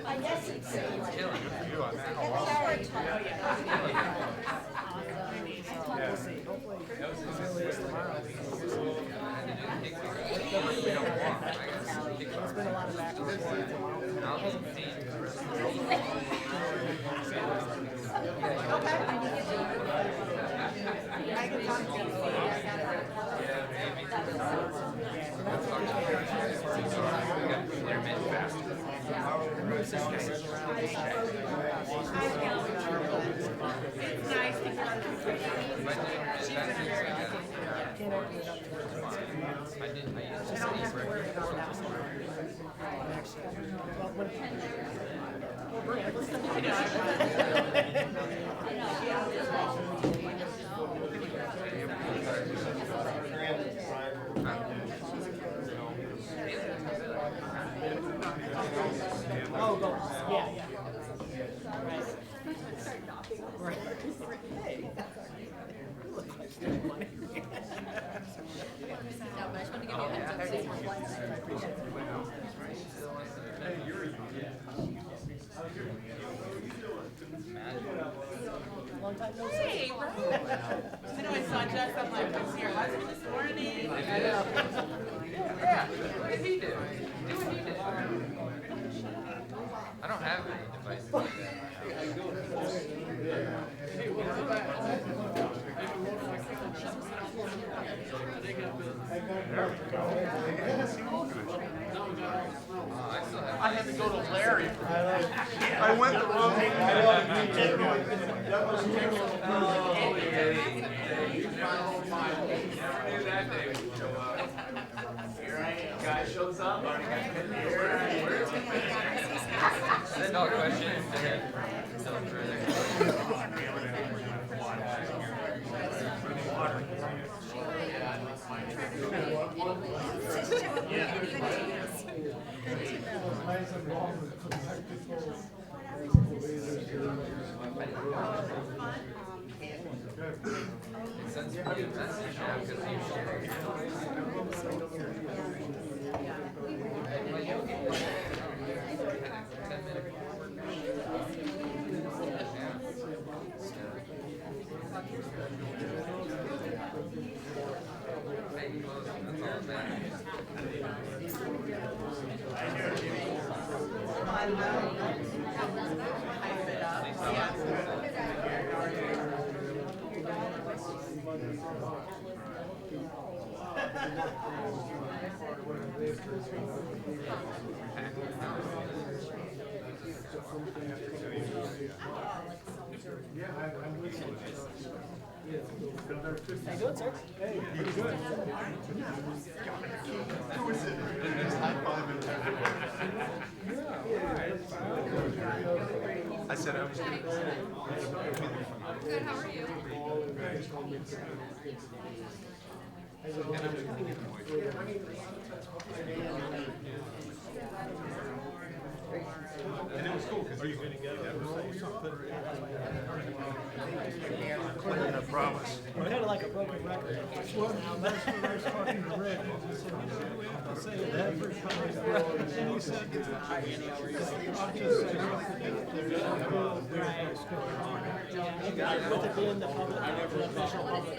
I guess it's It's been a lot of back and forth. I can talk to It's nice because she's in here. Can't open it up to the I don't have to worry about that one. well, when oh, go. Yeah, yeah. Right. Hey. You look like you have money. No, but I just wanted to give you a heads up. So you were blind. I appreciate it. Long time no see. Hey, right? I know I saw Jess, I'm like, I see your husband this morning. I know. Yeah, what did he do? Do what he did. I don't have any devices like that. I had to go to Larry. I went the wrong way. Here I am. Guy shows up. Here I am. No question. And then tell him further. It sends me a message now because you shared it. Well, you'll get it. 10-minute How you doing, sir? Hey, you good? Who was it? I said I was good. Good, how are you? And it was cool because you going to get something. I promise. We're kind of like a broken record. Well, that's what I was talking to Rick. He said, we have to say it every time. And he said, With it being the public, the official public.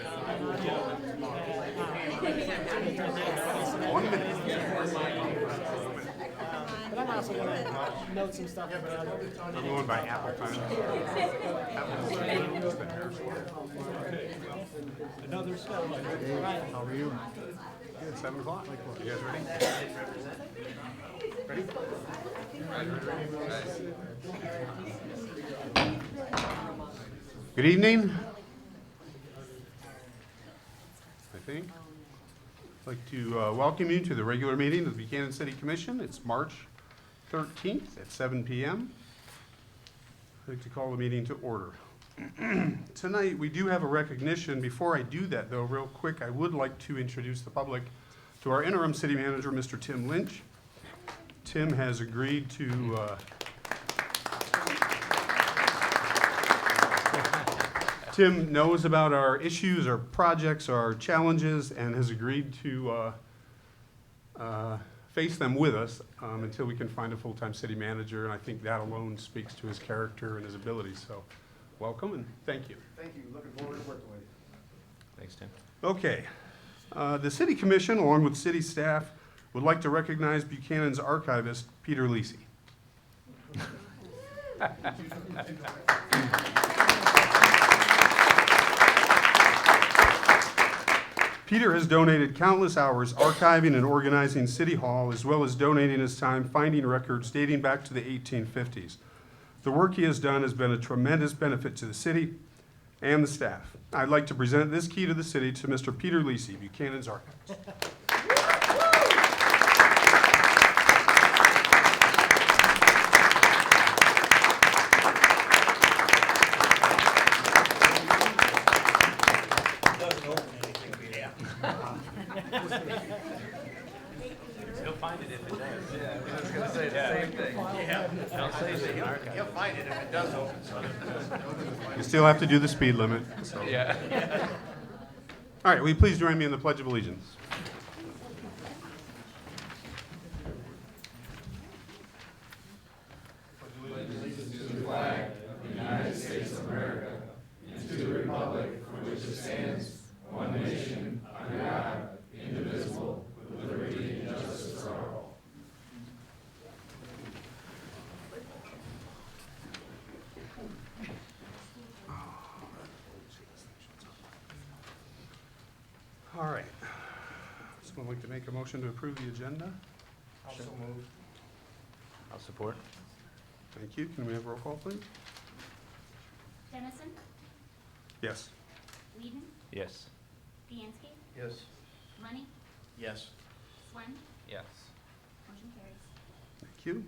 1 minute. But I'm also going to note some stuff about I'm going by Apple time. another step. right. How are you? Good, 7 o'clock. You guys ready? Ready? Good evening. I think. I'd like to welcome you to the regular meeting of the Buchanan City Commission. It's March 13th at 7 p.m. I'd like to call the meeting to order. Tonight, we do have a recognition. Before I do that, though, real quick, I would like to introduce the public to our interim city manager, Mr. Tim Lynch. Tim has agreed to Tim knows about our issues, our projects, our challenges, and has agreed to face them with us until we can find a full-time city manager, and I think that alone speaks to his character and his abilities. So, welcome and thank you. Thank you, looking forward to working with you. Thanks, Tim. Okay. The City Commission, along with city staff, would like to recognize Buchanan's archivist, Peter Lisi. Peter has donated countless hours archiving and organizing City Hall, as well as donating his time finding records dating back to the 1850s. The work he has done has been a tremendous benefit to the city and the staff. I'd like to present this key to the city to Mr. Peter Lisi, Buchanan's archivist. Doesn't open anything, yeah. He'll find it if it does. Yeah, I was gonna say the same thing. Don't say it's in the archive. He'll find it if it does open, so. You still have to do the speed limit. So. Yeah. All right, will you please join me in the Pledge of Allegiance? All right. Someone like to make a motion to approve the agenda? Also moved. I'll support. Thank you. Can we have roll call, please? Dennison, Yes. Whedon, Yes. Bianski, Yes. Money, Yes. Swen, Yes. motion carries. Thank you.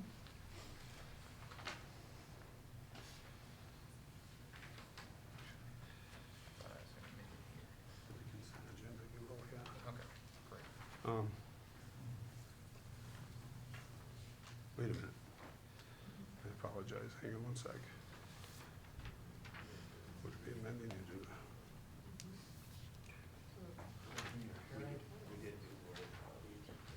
Okay, great. Wait a minute. I apologize. Hang on one sec. Would it be amending the agenda?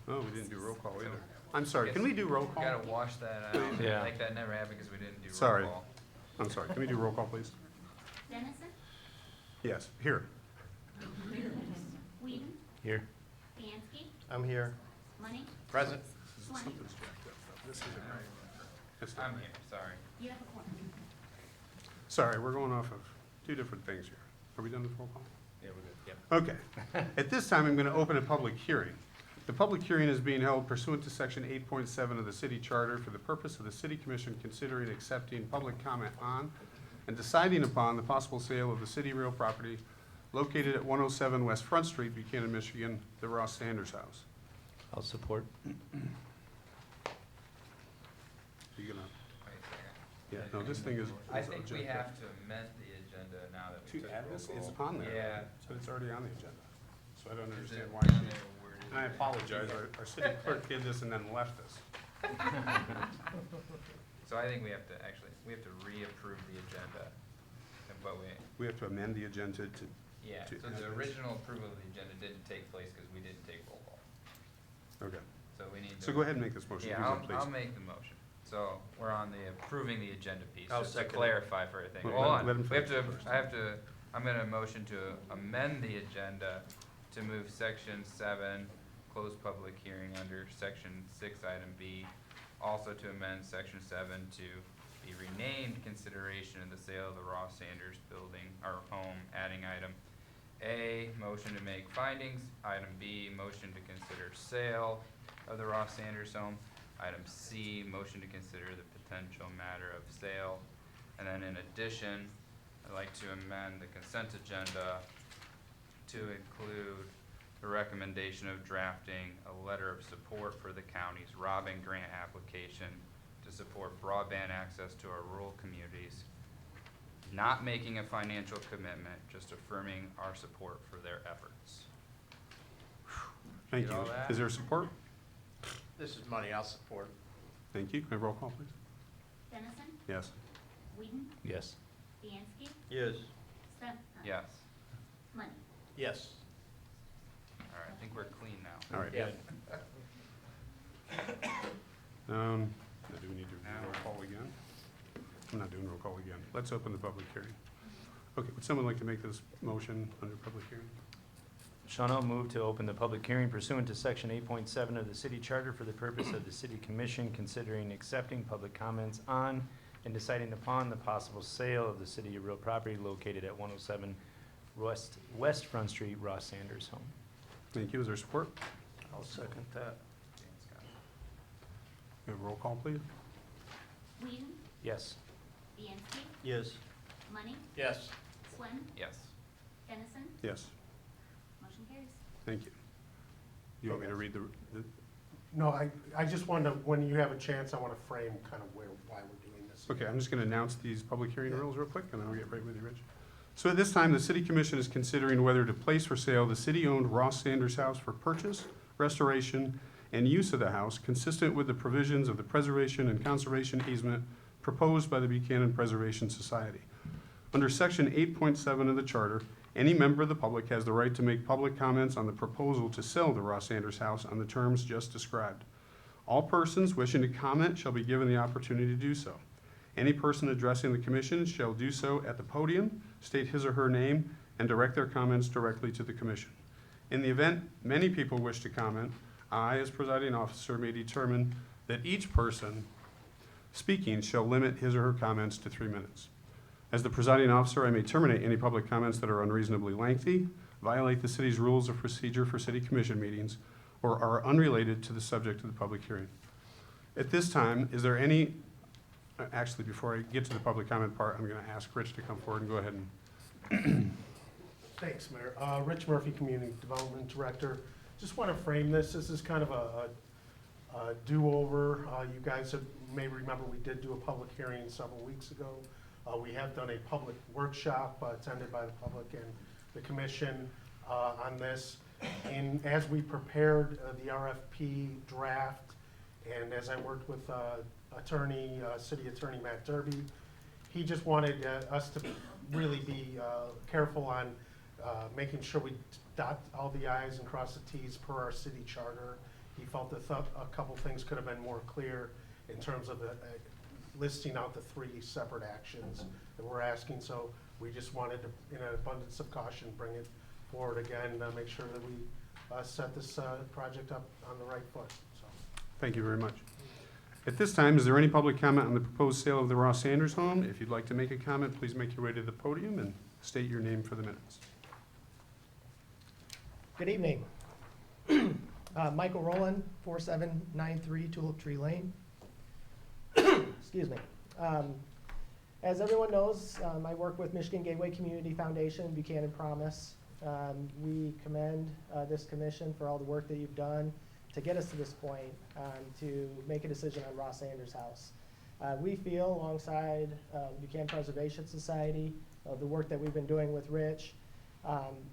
Oh, we didn't do roll call either. I'm sorry. Can we do roll call? Gotta wash that out. Yeah. Like that never happened because we didn't do roll Sorry. call. I'm sorry. Can we do roll call, please? Dennison, Yes. Here. Whedon, Here. Bianski, I'm here. Money, Present. Swen, Something's jacked up. This isn't right. It's not I'm right. here, sorry. you have a quorum. Sorry, we're going off of two different things here. Are we done with roll call? Yeah, we're good. Yep. Okay. At this time, I'm going to open a public hearing. The public hearing is being held pursuant to Section 8.7 of the City Charter for the purpose of the City Commission considering accepting public comment on and deciding upon the possible sale of the city real property located at 107 West Front Street, Buchanan, Michigan, the Ross Sanders House. I'll support. You gonna, Wait a second. yeah, no, this thing is. I think we have to amend the agenda now that we To took add roll this, call. it's on there. Yeah. But it's already on the agenda. So I don't Is understand it why. down she- there worded? And I apologize, our city clerk did this and then left us. So I think we have to reapprove the agenda, but We have to amend the agenda to, yeah, To so add the this. original approval of the agenda didn't take place because we didn't take roll call. okay. So we need to. So go ahead and make this motion, Yeah, please. I'll make the motion. So we're on the approving the agenda piece, I'll just to second it. clarify for everything. Let- Hold let- on, let him we have to, finish first. I'm gonna motion to amend the agenda to move section 7, close public hearing under section 6, item B. Also to amend section 7 to be renamed consideration of the sale of the Ross Sanders building or home, adding item A, motion to make findings, item B, motion to consider sale of the Ross Sanders home, item C, motion to consider the potential matter of sale, and then in addition, I'd like to amend the consent agenda to include the recommendation of drafting a letter of support for the county's Robin Grant application to support broadband access to our rural communities, not making a financial commitment, just affirming our support for their efforts. Thank Get you. all that? Is there support? This is money I'll support. Thank you. Can I have roll call, please? Dennison, Yes. Whedon, Yes. Bianski, Yes. Yes. Money. Yes. All right, I think we're clean now. All right. Yeah. Now do we need to do roll call again? I'm not doing roll call again. Let's open the public hearing. Okay, would someone like to make this motion under public hearing? Sean, I'll move to open the public hearing pursuant to Section 8.7 of the city charter for the purpose of the city commission considering accepting public comments on and deciding upon the possible sale of the city of real property located at 107 West Front Street, Ross Sanders' home. Thank you. Is there support? I'll second that. Dan's got it. We have roll call, please. Whedon, Yes. Bianski, Yes. Money, Yes. Swin, Yes. Dennison, Yes. motion carries. Thank you. You want me to read the No, I just wanted to, when you have a chance, I want to frame kind of why we're doing this. Okay, I'm just going to announce these public hearing rules real quick, and then I'll get right with you, Rich. So at this time, the city commission is considering whether to place for sale the city-owned Ross Sanders house for purchase, restoration, and use of the house consistent with the provisions of the preservation and conservation easement proposed by the Buchanan Preservation Society. Under Section 8.7 of the charter, any member of the public has the right to make public comments on the proposal to sell the Ross Sanders house on the terms just described. All persons wishing to comment shall be given the opportunity to do so. Any person addressing the commission shall do so at the podium, state his or her name, and direct their comments directly to the commission. In the event many people wish to comment, I, as presiding officer, may determine that each person speaking shall limit his or her comments to 3 minutes. As the presiding officer, I may terminate any public comments that are unreasonably lengthy, violate the city's rules of procedure for city commission meetings, or are unrelated to the subject of the public hearing. At this time, is there any, actually, before I get to the public comment part, I'm going to ask Rich to come forward and go ahead and. Thanks, Mayor. Rich Murphy, Community Development Director. Just want to frame this. This is kind of a do-over. You guys may remember we did do a public hearing several weeks ago. We have done a public workshop attended by the public and the commission on this. And as we prepared the RFP draft, and as I worked with City Attorney Matt Derby, he just wanted us to really be careful on making sure we dot all the i's and cross the t's per our city charter. He felt that a couple things could have been more clear in terms of listing out the 3 separate actions that we're asking. So we just wanted to, in an abundance of caution, bring it forward again, make sure that we set this project up on the right foot. So. Thank you very much. At this time, is there any public comment on the proposed sale of the Ross Sanders home? If you'd like to make a comment, please make your way to the podium and state your name for the minutes. Good evening. Michael Rowland, 4793 Tulip Tree Lane. Excuse me. As everyone knows, I work with Michigan Gateway Community Foundation, Buchanan Promise. We commend this commission for all the work that you've done to get us to this point to make a decision on Ross Sanders' house. We feel, alongside Buchanan Preservation Society, the work that we've been doing with Rich,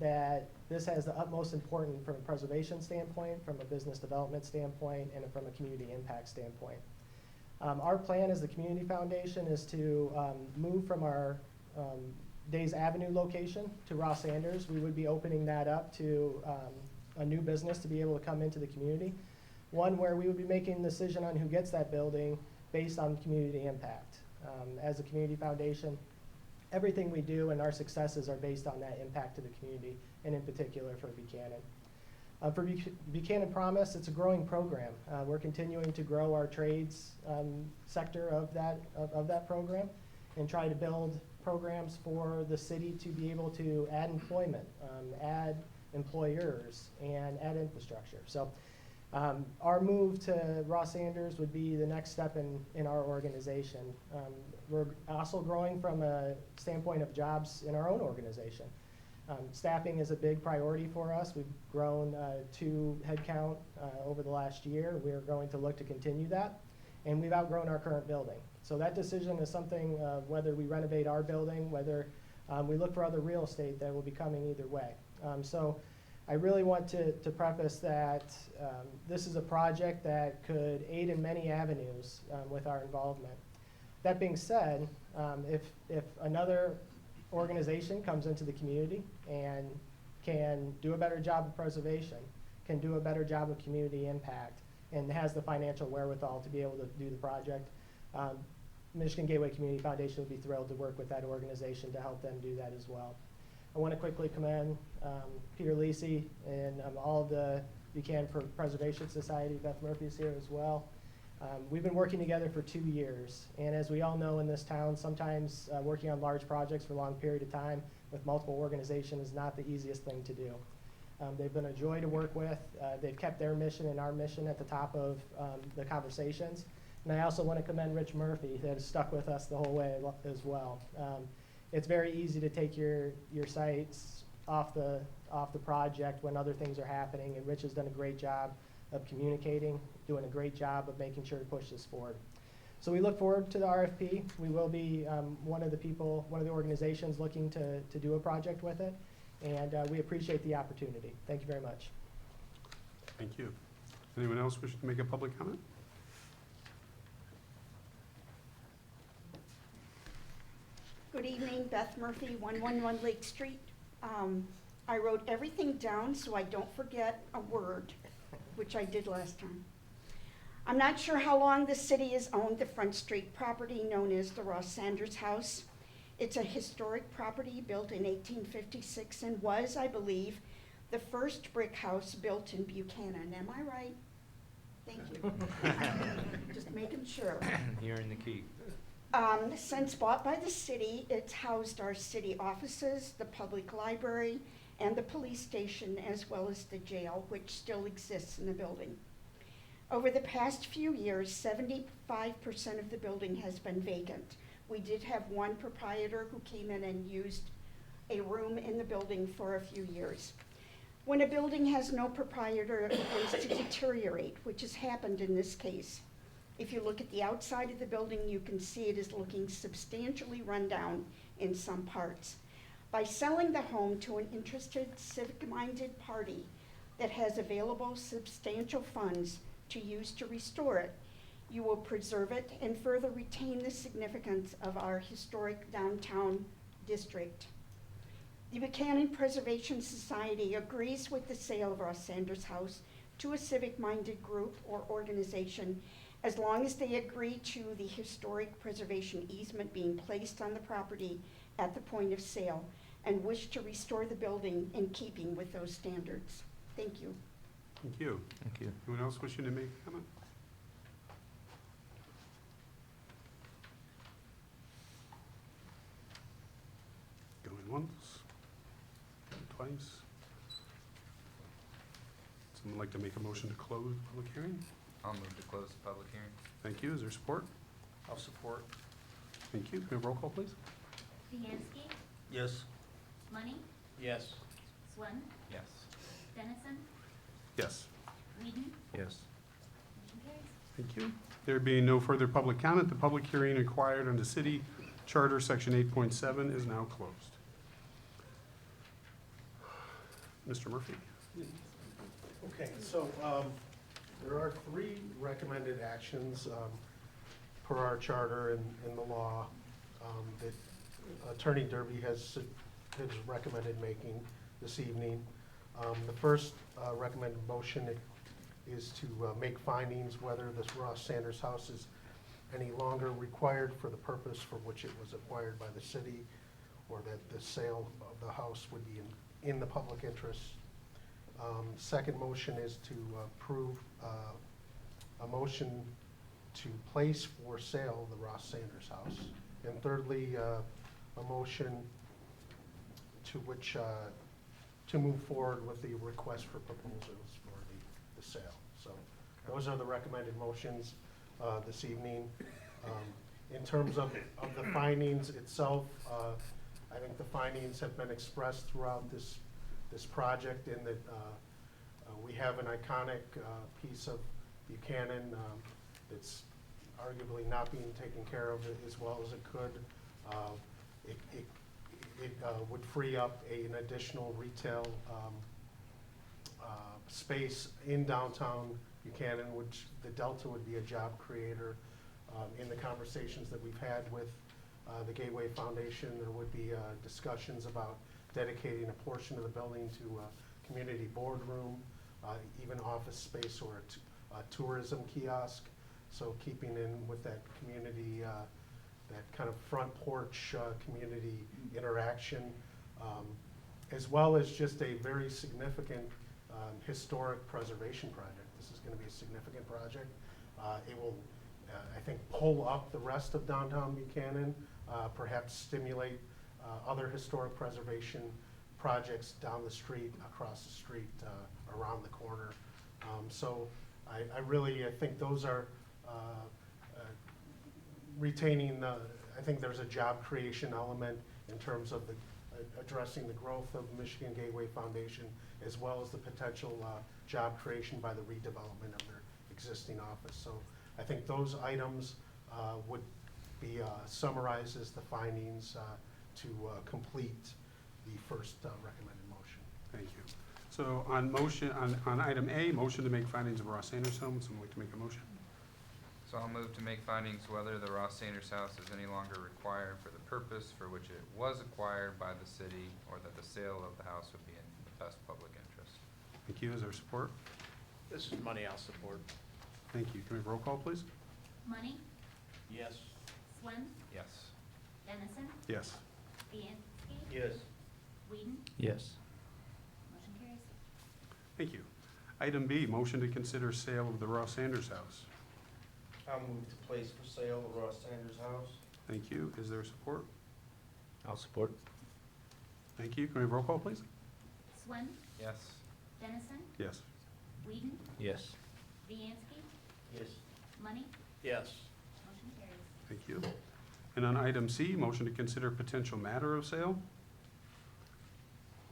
that this has the utmost importance from a preservation standpoint, from a business development standpoint, and from a community impact standpoint. Our plan as the Community Foundation is to move from our Days Avenue location to Ross Sanders. We would be opening that up to a new business to be able to come into the community. One where we would be making a decision on who gets that building based on community impact. As a Community Foundation, everything we do and our successes are based on that impact to the community, and in particular for Buchanan. For Buchanan Promise, it's a growing program. We're continuing to grow our trades sector of that program and try to build programs for the city to be able to add employment, add employers, and add infrastructure. So our move to Ross Sanders would be the next step in our organization. We're also growing from a standpoint of jobs in our own organization. Staffing is a big priority for us. We've grown 2 headcount over the last year. We are going to look to continue that. And we've outgrown our current building. So that decision is something, whether we renovate our building, whether we look for other real estate, that will be coming either way. So I really want to preface that this is a project that could aid in many avenues with our involvement. That being said, if another organization comes into the community and can do a better job of preservation, can do a better job of community impact, and has the financial wherewithal to be able to do the project, Michigan Gateway Community Foundation would be thrilled to work with that organization to help them do that as well. I want to quickly commend Peter Lisi and all of the Buchanan Preservation Society. Beth Murphy is here as well. We've been working together for 2 years, and as we all know in this town, sometimes working on large projects for a long period of time with multiple organizations is not the easiest thing to do. They've been a joy to work with. They've kept their mission and our mission at the top of the conversations. And I also want to commend Rich Murphy that has stuck with us the whole way as well. It's very easy to take your sights off the project when other things are happening, and Rich has done a great job of communicating, doing a great job of making sure to push this forward. So we look forward to the RFP. We will be one of the organizations looking to do a project with it, and we appreciate the opportunity. Thank you very much. Thank you. Anyone else wishing to make a public comment? Good evening, Beth Murphy, 111 Lake Street. I wrote everything down so I don't forget a word, which I did last time. I'm not sure how long the city has owned the Front Street property known as the Ross Sanders House. It's a historic property built in 1856 and was, I believe, the first brick house built in Buchanan. Am I right? Thank you. Just making sure. You're in the key. Since bought by the city, it's housed our city offices, the public library, and the police station, as well as the jail, which still exists in the building. Over the past few years, 75% of the building has been vacant. We did have one proprietor who came in and used a room in the building for a few years. When a building has no proprietor, it begins to deteriorate, which has happened in this case. If you look at the outside of the building, you can see it is looking substantially run down in some parts. By selling the home to an interested, civic-minded party that has available substantial funds to use to restore it, you will preserve it and further retain the significance of our historic downtown district. The Buchanan Preservation Society agrees with the sale of Ross Sanders House to a civic-minded group or organization as long as they agree to the historic preservation easement being placed on the property at the point of sale and wish to restore the building in keeping with those standards. Thank you. Thank you. Thank you. Anyone else wishing to make a comment? Going once, going twice. Someone like to make a motion to close the public hearing? I'll move to close the public hearing. Thank you. Is there support? I'll support. Thank you. Can we have roll call, please? Bianski, Yes. Money, Yes. Swem, Yes. Dennison, Yes. Whedon, Yes. motion carries. Thank you. There being no further public comment, the public hearing required under City Charter, Section 8.7 is now closed. Mr. Murphy? Okay, so there are 3 recommended actions per our charter and the law that Attorney Derby has recommended making this evening. The first recommended motion is to make findings whether this Ross Sanders House is any longer required for the purpose for which it was acquired by the city, or that the sale of the house would be in the public interest. Second motion is to approve a motion to place for sale the Ross Sanders House. And thirdly, a motion to which, to move forward with the request for proposals for the sale. So those are the recommended motions this evening. In terms of the findings itself, I think the findings have been expressed throughout this project in that we have an iconic piece of Buchanan that's arguably not being taken care of as well as it could. It would free up an additional retail space in downtown Buchanan, which the Delta would be a job creator. In the conversations that we've had with the Gateway Foundation. There would be discussions about dedicating a portion of the building to a community boardroom, even office space or a tourism kiosk. So keeping in with that community, that kind of front porch community interaction, as well as just a very significant historic preservation project. This is going to be a significant project. It will, I think, pull up the rest of downtown Buchanan, perhaps stimulate other historic preservation projects down the street, across the street, around the corner. So I really, I think those are retaining, I think there's a job creation element in terms of the addressing the growth of Michigan Gateway Foundation, as well as the potential job creation by the redevelopment of their existing office. So I think those items would be summarized as the findings to complete the first recommended motion. Thank you. So on item A, motion to make findings of Ross Sanders home, someone like to make a motion? So I'll move to make findings whether the Ross Sanders house is any longer required for the purpose for which it was acquired by the city, or that the sale of the house would be in the best public interest. Thank you. Is there support? This is money I'll support. Thank you. Can we have roll call, please? Money, Yes. Swin, Yes. Dennison, Yes. Bianski, Yes. Whedon, Yes. motion carries. Thank you. Item B, motion to consider sale of the Ross Sanders house. I'll move to place for sale the Ross Sanders house. Thank you. Is there support? I'll support. Thank you. Can we have roll call, please? Swin, Yes. Dennison, Yes. Whedon, Yes. Bianski, Yes. Money, Yes. motion carries. Thank you. And on item C, motion to consider potential matter of sale.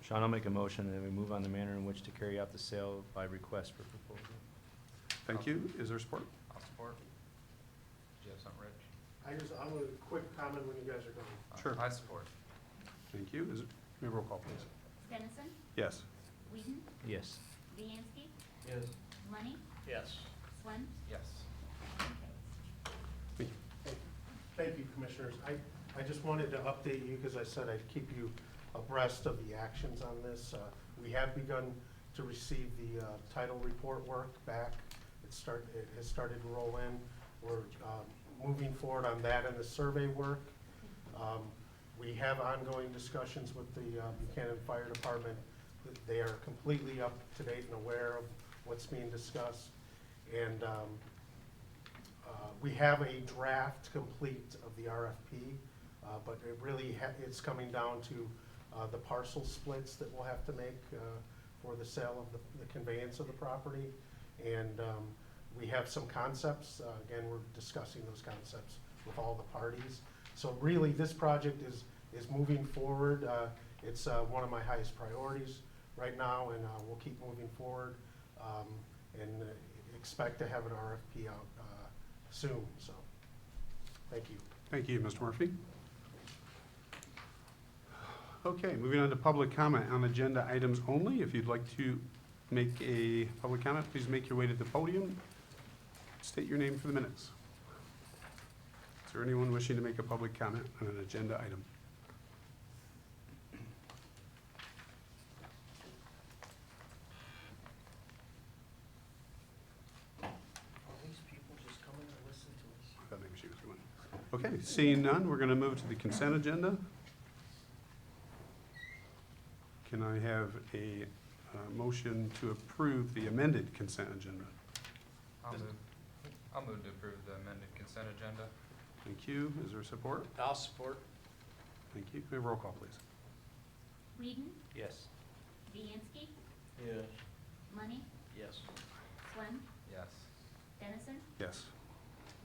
Sean, I'll make a motion that we move on the manner in which to carry out the sale by request for proposal. Thank you. Is there support? I'll support. Do you have something, Rich? I want a quick comment when you guys are going. Sure. I support. Thank you. Can we have roll call, please? Dennison, Yes. Whedon, Yes. Bianski, Yes. Money, Yes. Swin, Yes. motion carries. Thank you, Commissioners. I just wanted to update you because I said I'd keep you abreast of the actions on this. We have begun to receive the title report work back. It has started to roll in. We're moving forward on that and the survey work. We have ongoing discussions with the Buchanan Fire Department. They are completely up to date and aware of what's being discussed. And we have a draft complete of the RFP, but it really it's coming down to the parcel splits that we'll have to make for the sale of the conveyance of the property. And we have some concepts. Again, we're discussing those concepts with all the parties. So really, this project is moving forward. It's one of my highest priorities right now, and we'll keep moving forward and expect to have an RFP out soon. So, thank you. Thank you, Mr. Murphy. Okay, moving on to public comment on agenda items only. If you'd like to make a public comment, please make your way to the podium. State your name for the minutes. Is there anyone wishing to make a public comment on an agenda item? Are these people just coming to listen to us? I thought maybe she was going. Okay, seeing none, we're going to move to the consent agenda. Can I have a motion to approve the amended consent agenda? I'll move to approve the amended consent agenda. Thank you. Is there support? I'll support. Thank you. Can we have roll call, please? Whedon, Yes. Bianski, Yes. Money, Yes. Swin, Yes. Dennison, Yes.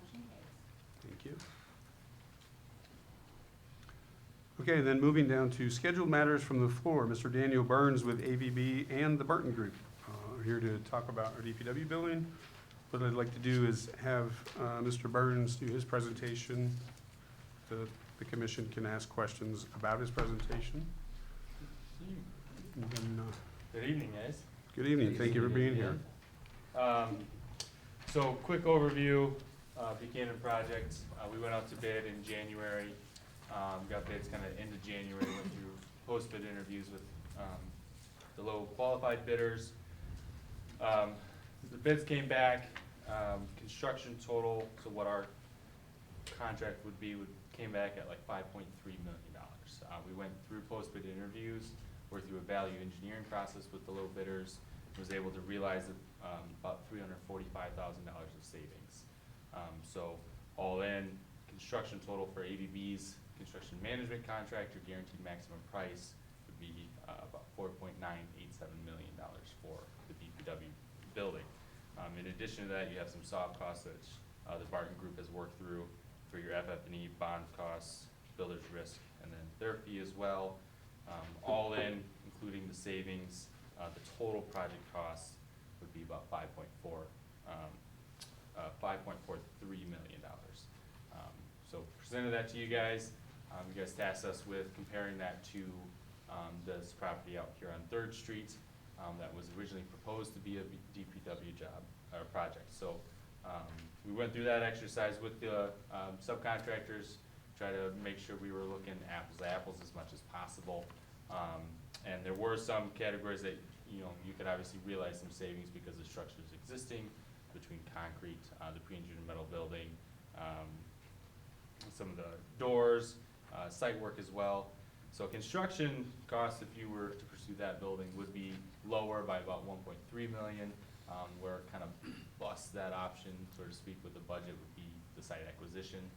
motion carries. Thank you. Okay, then moving down to scheduled matters from the floor. Mr. Daniel Burns with AVB and the Burton Group are here to talk about our DPW building. What I'd like to do is have Mr. Burns do his presentation. The commission can ask questions about his presentation. And then, Good evening, guys. good evening. Thank you for being here. So quick overview, Buchanan project. We went out to bid in January. got bids kind of end of January, went through post-bid interviews with the low qualified bidders. The bids came back, construction total, so what our contract would be, came back at like $5.3 million. We went through post-bid interviews, worked through a value engineering process with the low bidders, was able to realize about $345,000 of savings. So all in, construction total for ABB's construction management contractor guaranteed maximum price would be about $4.987 million for the DPW building. In addition to that, you have some soft costs that the Barton Group has worked through for your FF&E, bond costs, builder's risk, and then their fee as well. All in, including the savings, the total project cost would be about $5.43 million. So presented that to you guys. You guys tasked us with comparing that to this property out here on 3rd Street that was originally proposed to be a DPW job or project. So we went through that exercise with the subcontractors, try to make sure we were looking apples to apples as much as possible. And there were some categories that you could obviously realize some savings because the structure is existing between concrete, the pre-engineered metal building, some of the doors, site work as well. So construction costs, if you were to pursue that building, would be lower by about $1.3 million. Where it kind of busts that option, so to speak, with the budget would be the site acquisition,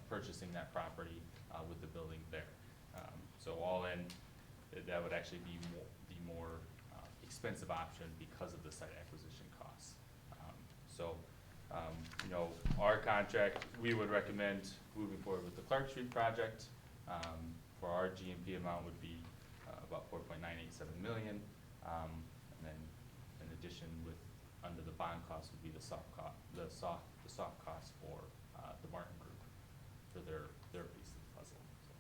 purchasing that property with the building there. So all in, that would actually be the more expensive option because of the site acquisition costs. Our contract, we would recommend moving forward with the Clark Street project. For our GMP amount would be about $4.987 million. And then in addition, under the bond cost would be the soft cost for the Martin Group for their piece of the puzzle. So,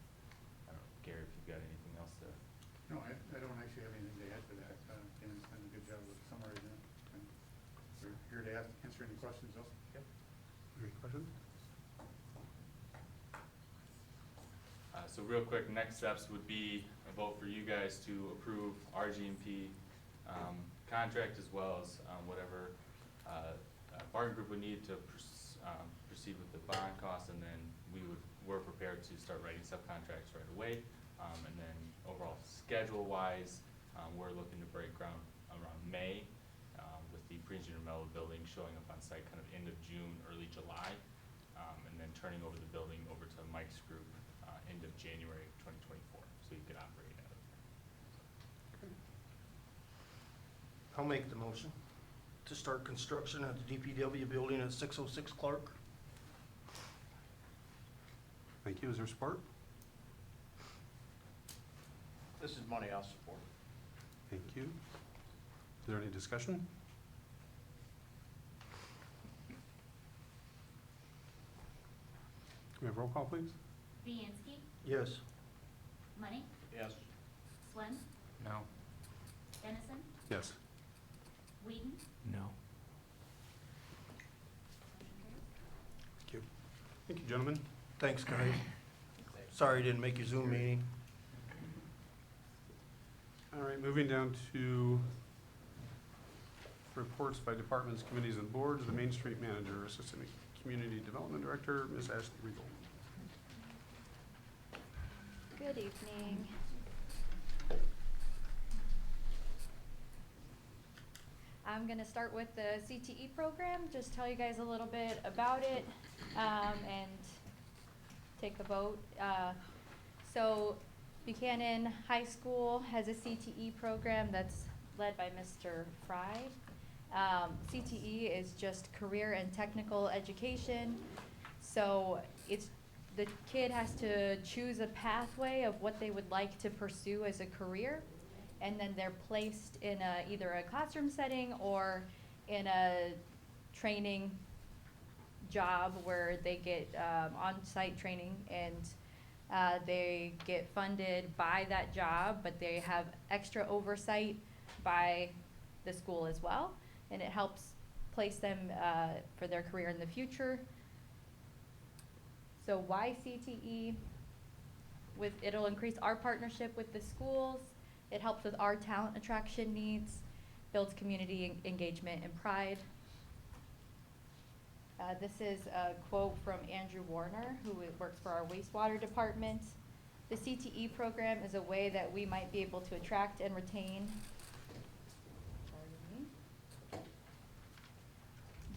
I don't know, Gary, if you've got anything else to. No, I don't actually have anything to add to that. Dan's done a good job of summarizing it. And we're here to answer any questions though. Yep. Any questions? So real quick, next steps would be a vote for you guys to approve our GMP contract as well as whatever Barton Group would need to proceed with the bond costs, and then we're prepared to start writing subcontracts right away. And then overall schedule-wise, we're looking to break ground around May with the pre-engineered metal building showing up on site kind of end of June, early July, and then turning over the building over to Mike's group end of January 2024, so you could operate out of there. I'll make the motion to start construction at the DPW building at 606 Clark. Thank you. Is there support? This is money I'll support. Thank you. Is there any discussion? Can we have roll call, please? Viancy, Yes. Money, Yes. Swem, No. Dennison, Yes. Whedon, No. Thank you. Thank you, gentlemen. Thanks, guys. Sorry I didn't make your Zoom meeting. All right, moving down to reports by departments, committees, and boards. The Main Street Manager, Assistant Community Development Director, Ms. Ashley Riegel. Good evening. I'm gonna start with the CTE program, just tell you guys a little bit about it, and take a vote. So Buchanan High School has a CTE program that's led by Mr. Fry. CTE is just career and technical education. So the kid has to choose a pathway of what they would like to pursue as a career, and then they're placed in either a classroom setting or in a training job where they get on-site training, and they get funded by that job, but they have extra oversight by the school as well, and it helps place them for their career in the future. So why CTE? it'll increase our partnership with the schools. It helps with our talent attraction needs, builds community engagement and pride. This is a quote from Andrew Warner, who works for our wastewater department. The CTE program is a way that we might be able to attract and retain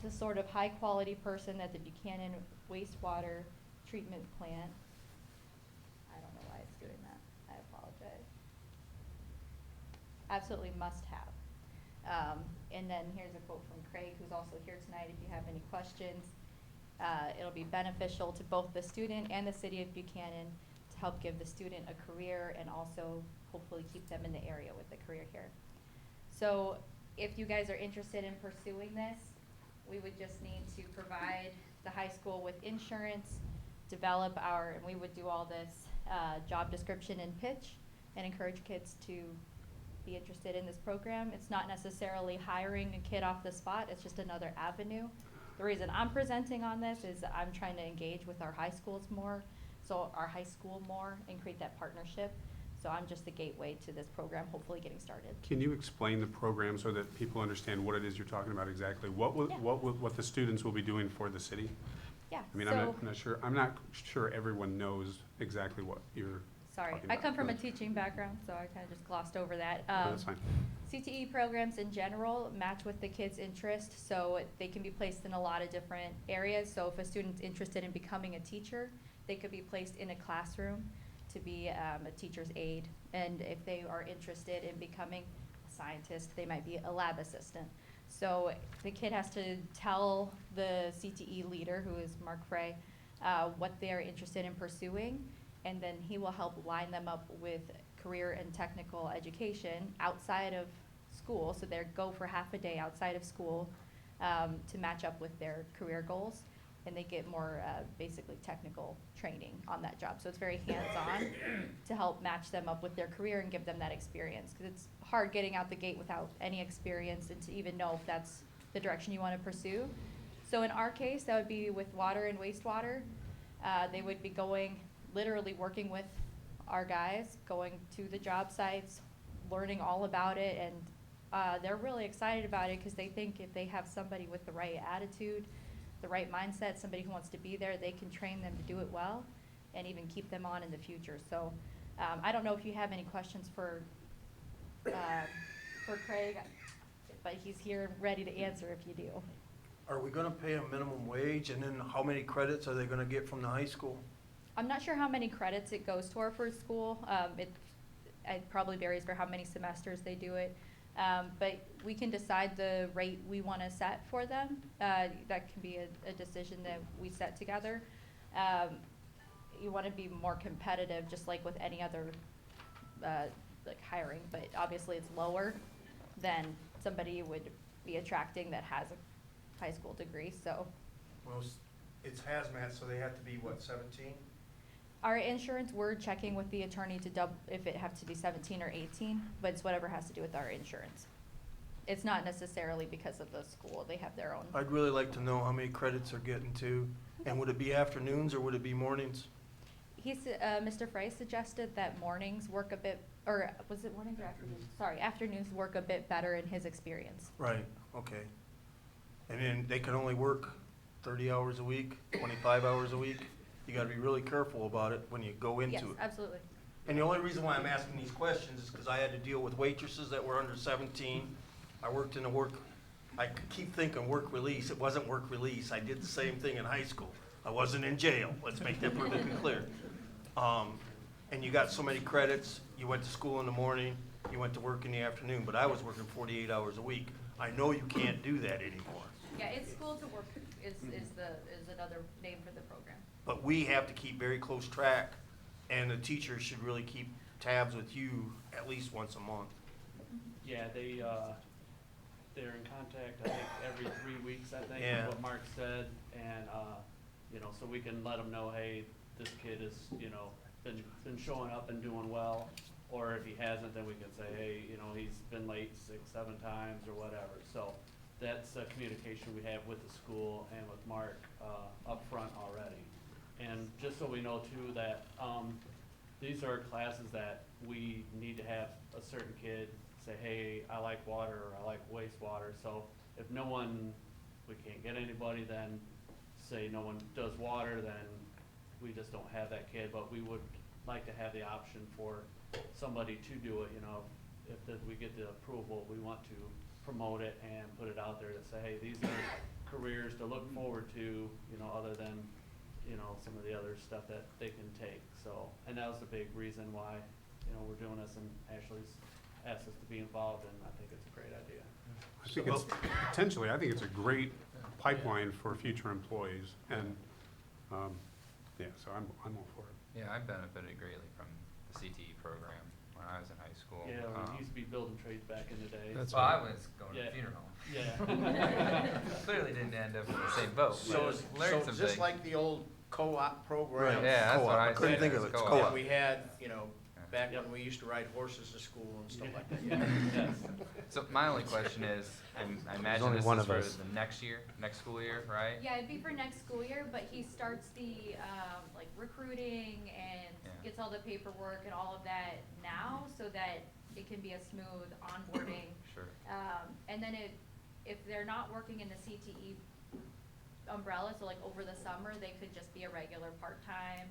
the sort of high quality person that the Buchanan wastewater treatment plant, I don't know why it's doing that, I apologize, absolutely must have. And then here's a quote from Craig, who's also here tonight, if you have any questions. It'll be beneficial to both the student and the city of Buchanan to help give the student a career and also hopefully keep them in the area with a career here. So if you guys are interested in pursuing this, we would just need to provide the high school with insurance, develop and we would do all this job description and pitch, and encourage kids to be interested in this program. It's not necessarily hiring a kid off the spot, it's just another avenue. The reason I'm presenting on this is I'm trying to engage with our high schools more, and create that partnership. So I'm just the gateway to this program, hopefully getting started. Can you explain the program so that people understand what it is you're talking about exactly? What the students will be doing for the city? Yeah. I mean, so, I'm not sure everyone knows exactly what you're sorry, talking I about. come from a teaching background, so I kind of just glossed over that. No, that's fine. CTE programs in general match with the kids' interest, so they can be placed in a lot of different areas. So if a student's interested in becoming a teacher, they could be placed in a classroom to be a teacher's aide. And if they are interested in becoming a scientist, they might be a lab assistant. So the kid has to tell the CTE leader, who is Mark Frey, what they're interested in pursuing, and then he will help line them up with career and technical education outside of school. So they go for half a day outside of school to match up with their career goals, and they get more basically technical training on that job. So it's very hands-on to help match them up with their career and give them that experience, because it's hard getting out the gate without any experience and to even know if that's the direction you want to pursue. So in our case, that would be with water and wastewater. They would be literally working with our guys, going to the job sites, learning all about it, and they're really excited about it because they think if they have somebody with the right attitude, the right mindset, somebody who wants to be there, they can train them to do it well and even keep them on in the future. So I don't know if you have any questions for Craig, but he's here ready to answer if you do. Are we gonna pay a minimum wage, and then how many credits are they gonna get from the high school? I'm not sure how many credits it goes toward for school. It probably varies for how many semesters they do it. But we can decide the rate we want to set for them. That can be a decision that we set together. You want to be more competitive, just like with any other like hiring, but obviously it's lower than somebody you would be attracting that has a high school degree. So Well, it's hazmat, so they have to be, what, 17? our insurance, we're checking with the attorney to double if it have to be 17 or 18, but it's whatever has to do with our insurance. It's not necessarily because of the school. They have their own. I'd really like to know how many credits they're getting to, and would it be afternoons or would it be mornings? Mr. Frey suggested that mornings work a bit, or was it mornings or afternoons? Sorry, afternoons work a bit better in his experience. Right, okay. And then they can only work 30 hours a week, 25 hours a week? You gotta be really careful about it when you go into it. Yes, absolutely. And the only reason why I'm asking these questions is because I had to deal with waitresses that were under 17. I worked in I keep thinking work release. It wasn't work release. I did the same thing in high school. I wasn't in jail. Let's make that perfectly clear. And you got so many credits. You went to school in the morning. You went to work in the afternoon. But I was working 48 hours a week. I know you can't do that anymore. Yeah, it's school to work is another name for the program. But we have to keep very close track, and the teachers should really keep tabs with you at least once a month. Yeah, they're in contact, I think, every 3 weeks, I think, Yeah. is what Mark said. And, so we can let them know, hey, this kid has, been showing up and doing well. Or if he hasn't, then we can say, hey, he's been late 6, 7 times or whatever. So that's a communication we have with the school and with Mark up front already. And just so we know too that these are classes that we need to have a certain kid say, hey, I like water, or I like wastewater, so if no one, we can't get anybody, then say no one does water, then we just don't have that kid, but we would like to have the option for somebody to do it, you know, if we get the approval, we want to promote it and put it out there to say, hey, these are careers to look forward to, you know, other than, you know, some of the other stuff that they can take, so, and that was the big reason why, you know, we're doing this, and Ashley's asked us to be involved, and I think it's a great idea. I think it's, potentially, I think it's a great pipeline for future employees, and, yeah, so I'm all for it. Yeah, I benefited greatly from the CTE program when I was in high school. Yeah, we used to be building trades back in the day. Well, I was going to Yeah. the funeral. Yeah. Clearly didn't end up in the same boat. So, but learned some just things. like the old co-op program. Right. Yeah, that's Co-op. what I I couldn't said, think of it's it. It's co-op. That we had, you know, back Yep. when we used to ride horses to school and stuff like that. Yes. So my only question is, I imagine only this one is of for us. the next year, next school year, right? Yeah, it'd be for next school year, but he starts the, like recruiting and Yeah. gets all the paperwork and all of that now, so that it can be a smooth onboarding. Sure. And then if they're not working in the CTE umbrella, so like over the summer, they could just be a regular part-time.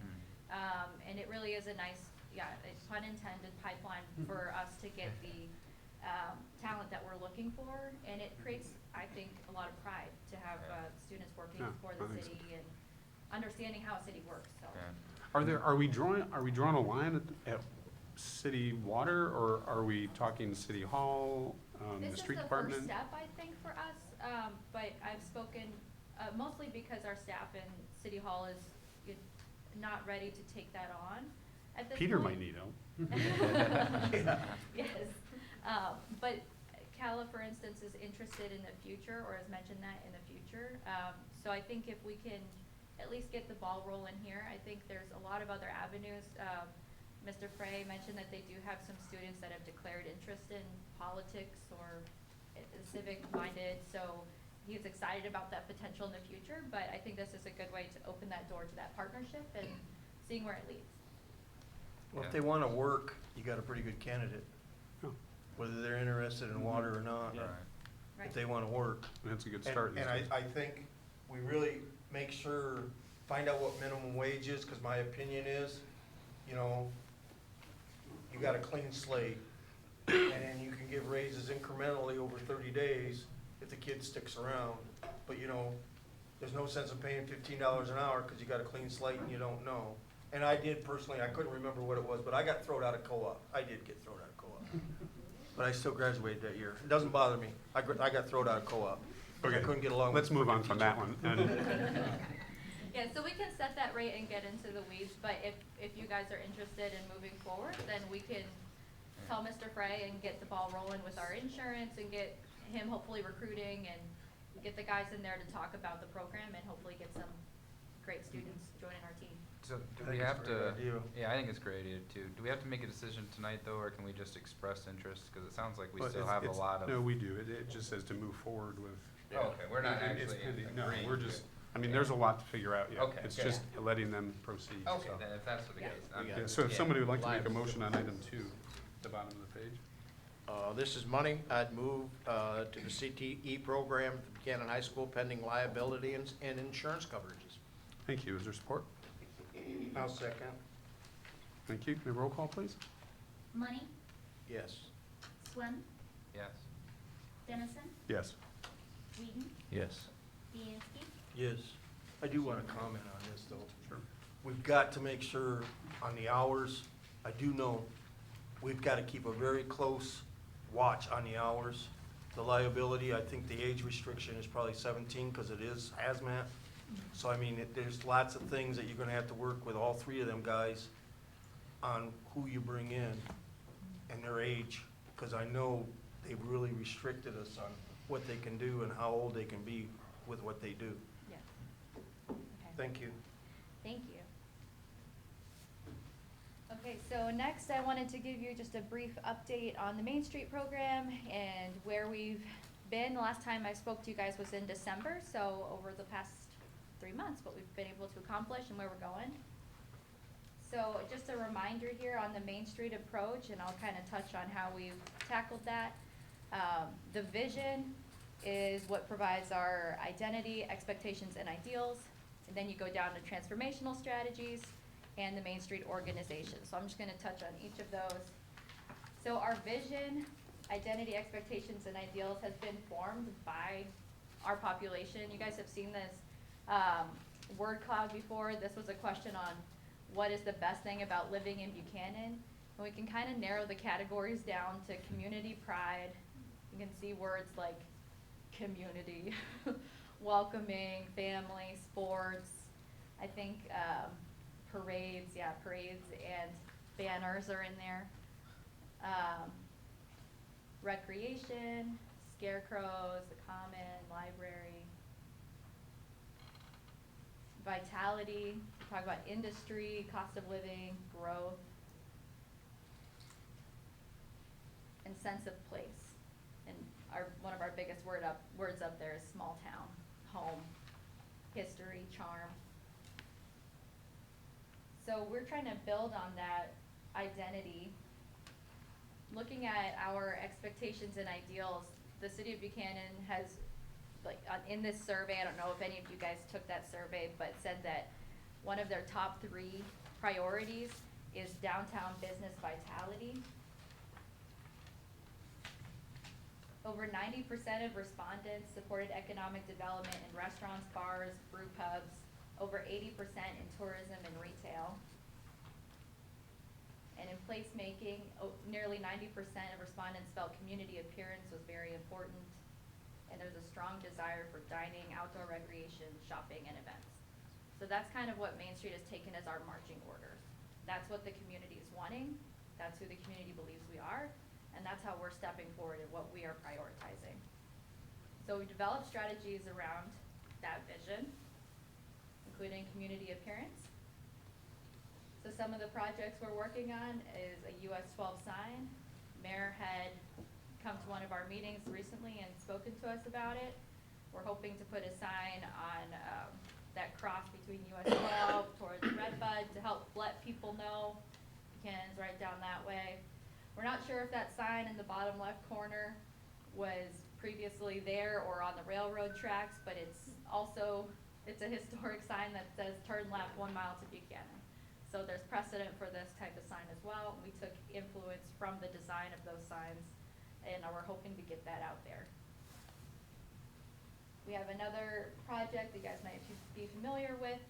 And it really is a nice, it's pun intended, pipeline for us to get the talent that we're looking for. And it creates, I think, a lot of pride to have students working Yeah, for I the think so. city and understanding how a city works, so. Yeah. Are we drawing a line at city water, or are we talking city hall, the street department? This is the first step, I think, for us, but I've spoken, mostly because our staff in City Hall is not ready to take that on at this point. Peter might need help. Yes, but Cala, for instance, is interested in the future, or has mentioned that in the future. So I think if we can at least get the ball rolling here, I think there's a lot of other avenues. Mr. Frey mentioned that they do have some students that have declared interest in politics or civic-minded, so he's excited about that potential in the future, but I think this is a good way to open that door to that partnership and seeing where it leads. Well, if they wanna work, you got a pretty good candidate, Oh, whether they're interested in water or not. Yeah. Right. If they wanna work. That's a good And- start. And I think we really make sure, find out what minimum wage is, cause my opinion is, you know, you got a clean slate, and then you can give raises incrementally over 30 days if the kid sticks around. But you know, there's no sense of paying $15 an hour, cause you got a clean slate and you don't know. And I did personally, I couldn't remember what it was, but I got thrown out of co-op. I did get thrown out of co-op. But I still graduated that year. It doesn't bother me. I got thrown out of co-op. I Okay, couldn't get along with let's move the on from teacher. that one. And Yeah, so we can set that rate and get into the weeds, but if you guys are interested in moving forward, then we can tell Mr. Frey and get the ball rolling with our insurance and get him hopefully recruiting and get the guys in there to talk about the program and hopefully get some great students joining our team. So do I we think it's have a great to, idea. yeah, I think it's a great idea too. Do we have to make a decision tonight though, or can we just express interest? Cause it sounds like we Well, still it's- have a it's- lot of. No, we do. It just says to move forward with. Oh, okay, we're not It- it's actually pending. No, agreeing we're to- just, I mean, there's a lot to figure out yet. Okay, It's good. just letting them proceed. Okay, so. then if that's the Yeah. case, We I'm got Yeah, good. so if Yeah. somebody would like to make a Live. motion on item 2, the bottom of the page. This is money. I'd move to the CTE program at the Buchanan High School pending liability and insurance coverages. Thank you. Is there support? I'll second. Thank you. May I roll call, please? Money, Yes. Swim, Yes. Dennison, Yes. Whedon, Yes. Bianski, Yes. I do want to comment on this, though. Sure. We've got to make sure on the hours, I do know, we've got to keep a very close watch on the hours. The liability, I think the age restriction is probably 17 because it is hazmat. So I mean, there's lots of things that you're gonna have to work with all three of them guys on who you bring in and their age. Because I know they've really restricted us on what they can do and how old they can be with what they do. Yes. Okay. Thank you. Thank you. Okay, so next I wanted to give you just a brief update on the Main Street program and where we've been. The last time I spoke to you guys was in December, so over the past 3 months, what we've been able to accomplish and where we're going. So just a reminder here on the Main Street approach, and I'll kind of touch on how we've tackled that. The vision is what provides our identity, expectations, and ideals. And then you go down to transformational strategies and the Main Street organization. So I'm just gonna touch on each of those. So our vision, identity, expectations, and ideals has been formed by our population. You guys have seen this word cloud before. This was a question on what is the best thing about living in Buchanan. And we can kind of narrow the categories down to community pride. You can see words like community, welcoming, family, sports. I think parades and banners are in there. Recreation, scarecrows, the common, library. Vitality, we talk about industry, cost of living, growth. And sense of place. And one of our biggest words up there is small town, home, history, charm. So we're trying to build on that identity. Looking at our expectations and ideals, the city of Buchanan has, in this survey, I don't know if any of you guys took that survey, but said that one of their top 3 priorities is downtown business vitality. Over 90% of respondents supported economic development in restaurants, bars, brew pubs, over 80% in tourism and retail. And in placemaking, nearly 90% of respondents felt community appearance was very important, and there's a strong desire for dining, outdoor recreation, shopping, and events. So that's kind of what Main Street has taken as our marching orders. That's what the community is wanting, that's who the community believes we are, and that's how we're stepping forward and what we are prioritizing. So we developed strategies around that vision, including community appearance. So some of the projects we're working on is a US 12 sign. Mayor had come to one of our meetings recently and spoken to us about it. We're hoping to put a sign on that cross between US 12 towards Redbud to help let people know Buchanan's right down that way. We're not sure if that sign in the bottom left corner was previously there or on the railroad tracks, but it's a historic sign that says turn left 1 mile to Buchanan. So there's precedent for this type of sign as well. We took influence from the design of those signs, and we're hoping to get that out there. We have another project you guys might be familiar with,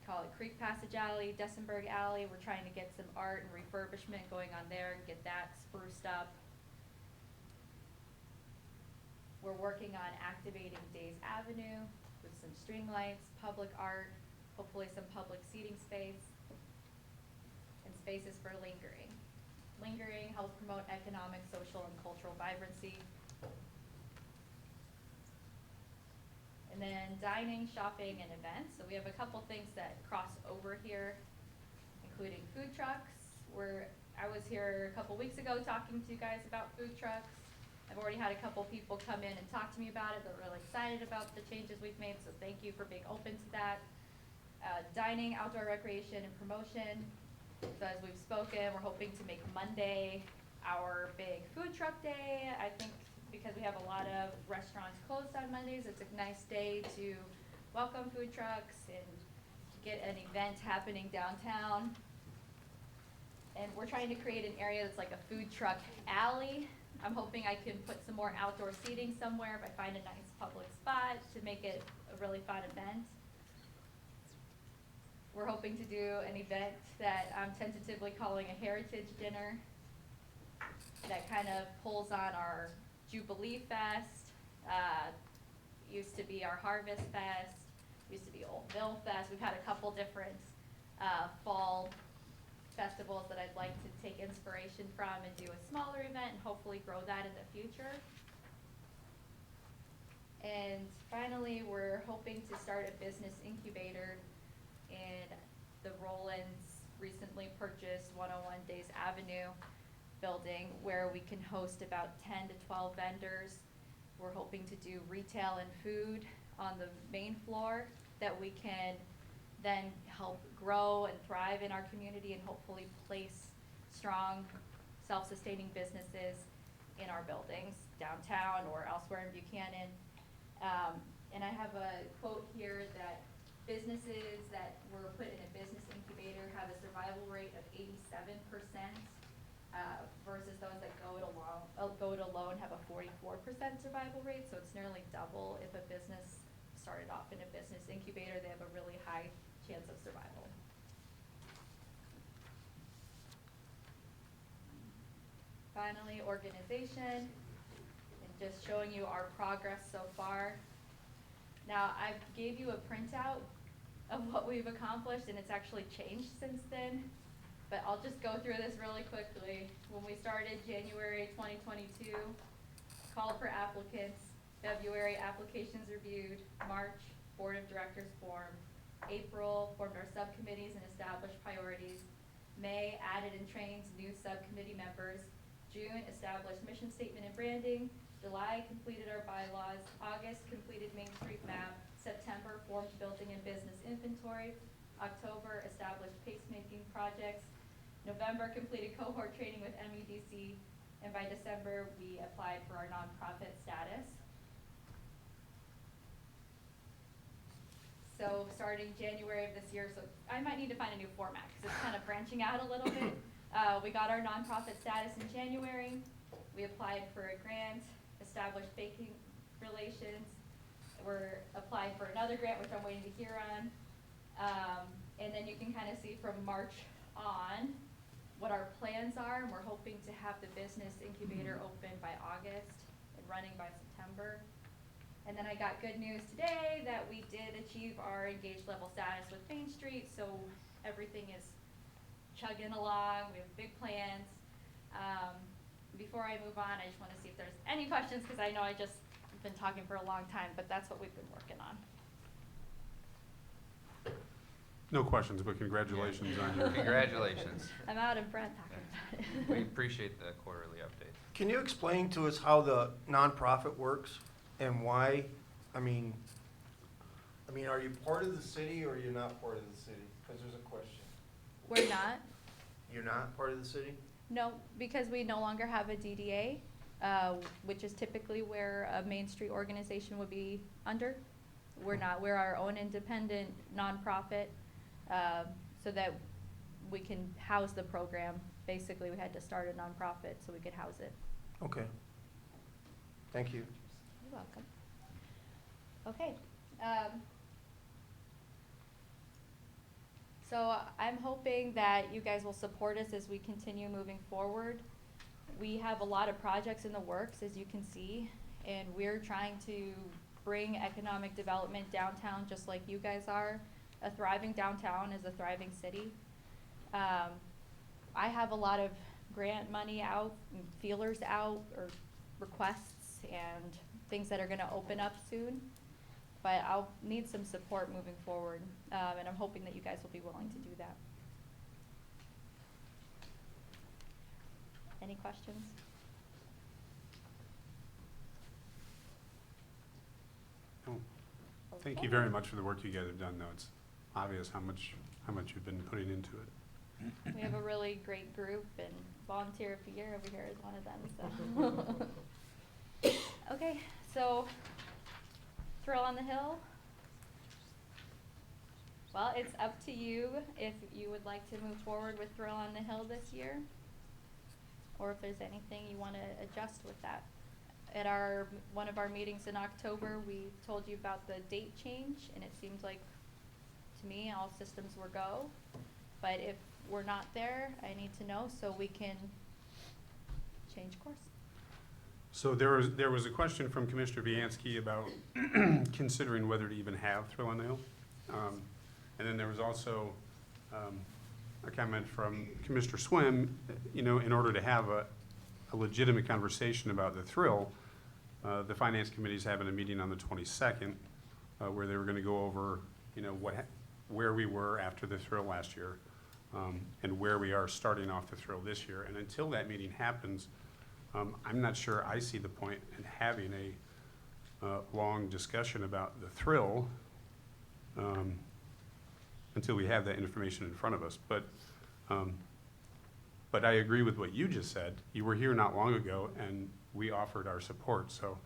call it Creek Passage Alley, Dessenberg Alley. We're trying to get some art and refurbishment going on there, get that spruced up. We're working on activating Days Avenue with some string lights, public art, hopefully some public seating space, and spaces for lingering. Lingering helps promote economic, social, and cultural vibrancy. And then dining, shopping, and events. So we have a couple things that cross over here, including food trucks. I was here a couple weeks ago talking to you guys about food trucks. I've already had a couple people come in and talk to me about it. They're really excited about the changes we've made, so thank you for being open to that. Dining, outdoor recreation, and promotion. So as we've spoken, we're hoping to make Monday our big food truck day. I think because we have a lot of restaurants closed on Mondays, it's a nice day to welcome food trucks and get an event happening downtown. And we're trying to create an area that's like a food truck alley. I'm hoping I can put some more outdoor seating somewhere if I find a nice public spot to make it a really fun event. We're hoping to do an event that I'm tentatively calling a heritage dinner that kind of pulls on our Jubilee Fest, used to be our Harvest Fest, used to be Old Mill Fest. We've had a couple different fall festivals that I'd like to take inspiration from and do a smaller event and hopefully grow that in the future. And finally, we're hoping to start a business incubator in the Rollins recently purchased 101 Days Avenue building where we can host about 10 to 12 vendors. We're hoping to do retail and food on the main floor that we can then help grow and thrive in our community and hopefully place strong, self-sustaining businesses in our buildings, downtown or elsewhere in Buchanan. And I have a quote here that businesses that were put in a business incubator have a survival rate of 87%, versus those that go it alone have a 44% survival rate. So it's nearly double. If a business started off in a business incubator, they have a really high chance of survival. Finally, organization, and just showing you our progress so far. Now, I gave you a printout of what we've accomplished, and it's actually changed since then, but I'll just go through this really quickly. When we started January 2022, called for applicants, February, applications reviewed, March, board of directors formed, April, formed our subcommittees and established priorities, May, added and trained new subcommittee members, June, established mission statement and branding, July, completed our bylaws, August, completed Main Street map, September, formed building and business inventory, October, established pacemaking projects, November, completed cohort training with MEDC, and by December, we applied for our nonprofit status. So starting January of this year, so I might need to find a new format because it's kind of branching out a little bit. We got our nonprofit status in January. We applied for a grant, established baking relations. We're applying for another grant, which I'm waiting to hear on. And then you can kind of see from March on what our plans are. And we're hoping to have the business incubator open by August and running by September. And then I got good news today that we did achieve our engaged level status with Main Street, so everything is chugging along. We have big plans. Before I move on, I just want to see if there's any questions, because I know I just been talking for a long time, but that's what we've been working on. No questions, but congratulations on your. Congratulations. I'm out in front talking about it. We appreciate the quarterly updates. Can you explain to us how the nonprofit works and why? I mean, are you part of the city or are you not part of the city? Because there's a question. We're not. You're not part of the city? No, because we no longer have a DDA, which is typically where a Main Street organization would be under. We're not. We're our own independent nonprofit, so that we can house the program. Basically, we had to start a nonprofit so we could house it. Okay. Thank you. You're welcome. Okay. So I'm hoping that you guys will support us as we continue moving forward. We have a lot of projects in the works, as you can see, and we're trying to bring economic development downtown just like you guys are. A thriving downtown is a thriving city. I have a lot of grant money out, and feelers out, or requests and things that are gonna open up soon. But I'll need some support moving forward, and I'm hoping that you guys will be willing to do that. Any questions? No. Thank Okay. you very much for the work you guys have done, though. It's obvious how much you've been putting into it. We have a really great group, and volunteer of the year over here is one of them, so. Okay, so, Thrill on the Hill. Well, it's up to you if you would like to move forward with Thrill on the Hill this year, or if there's anything you want to adjust with that. At one of our meetings in October, we told you about the date change, and it seems like, to me, all systems were go. But if we're not there, I need to know so we can change course. So there was a question from Commissioner Viancy about considering whether to even have Thrill on the Hill. And then there was also a comment from Commissioner Swim, in order to have a legitimate conversation about the Thrill, the Finance Committee is having a meeting on the 22nd where they were going to go over, where we were after the Thrill last year and where we are starting off the Thrill this year. And until that meeting happens, I'm not sure I see the point in having a long discussion about the Thrill until we have that information in front of us. But I agree with what you just said. You were here not long ago, and we offered our support, so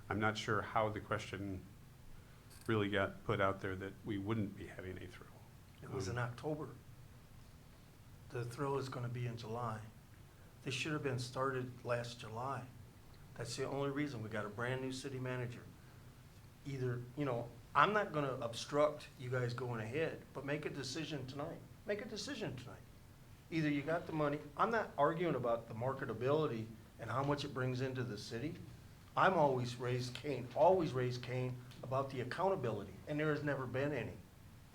I'm not sure how the question really got put out there that we wouldn't be having a thrill. It was in October. The thrill is gonna be in July. This should have been started last July. That's the only reason. We got a brand-new city manager. Either, you know, I'm not gonna obstruct you guys going ahead, but make a decision tonight. Make a decision tonight. Either you got the money, I'm not arguing about the marketability and how much it brings into the city. I'm always raised Cain about the accountability, and there has never been any.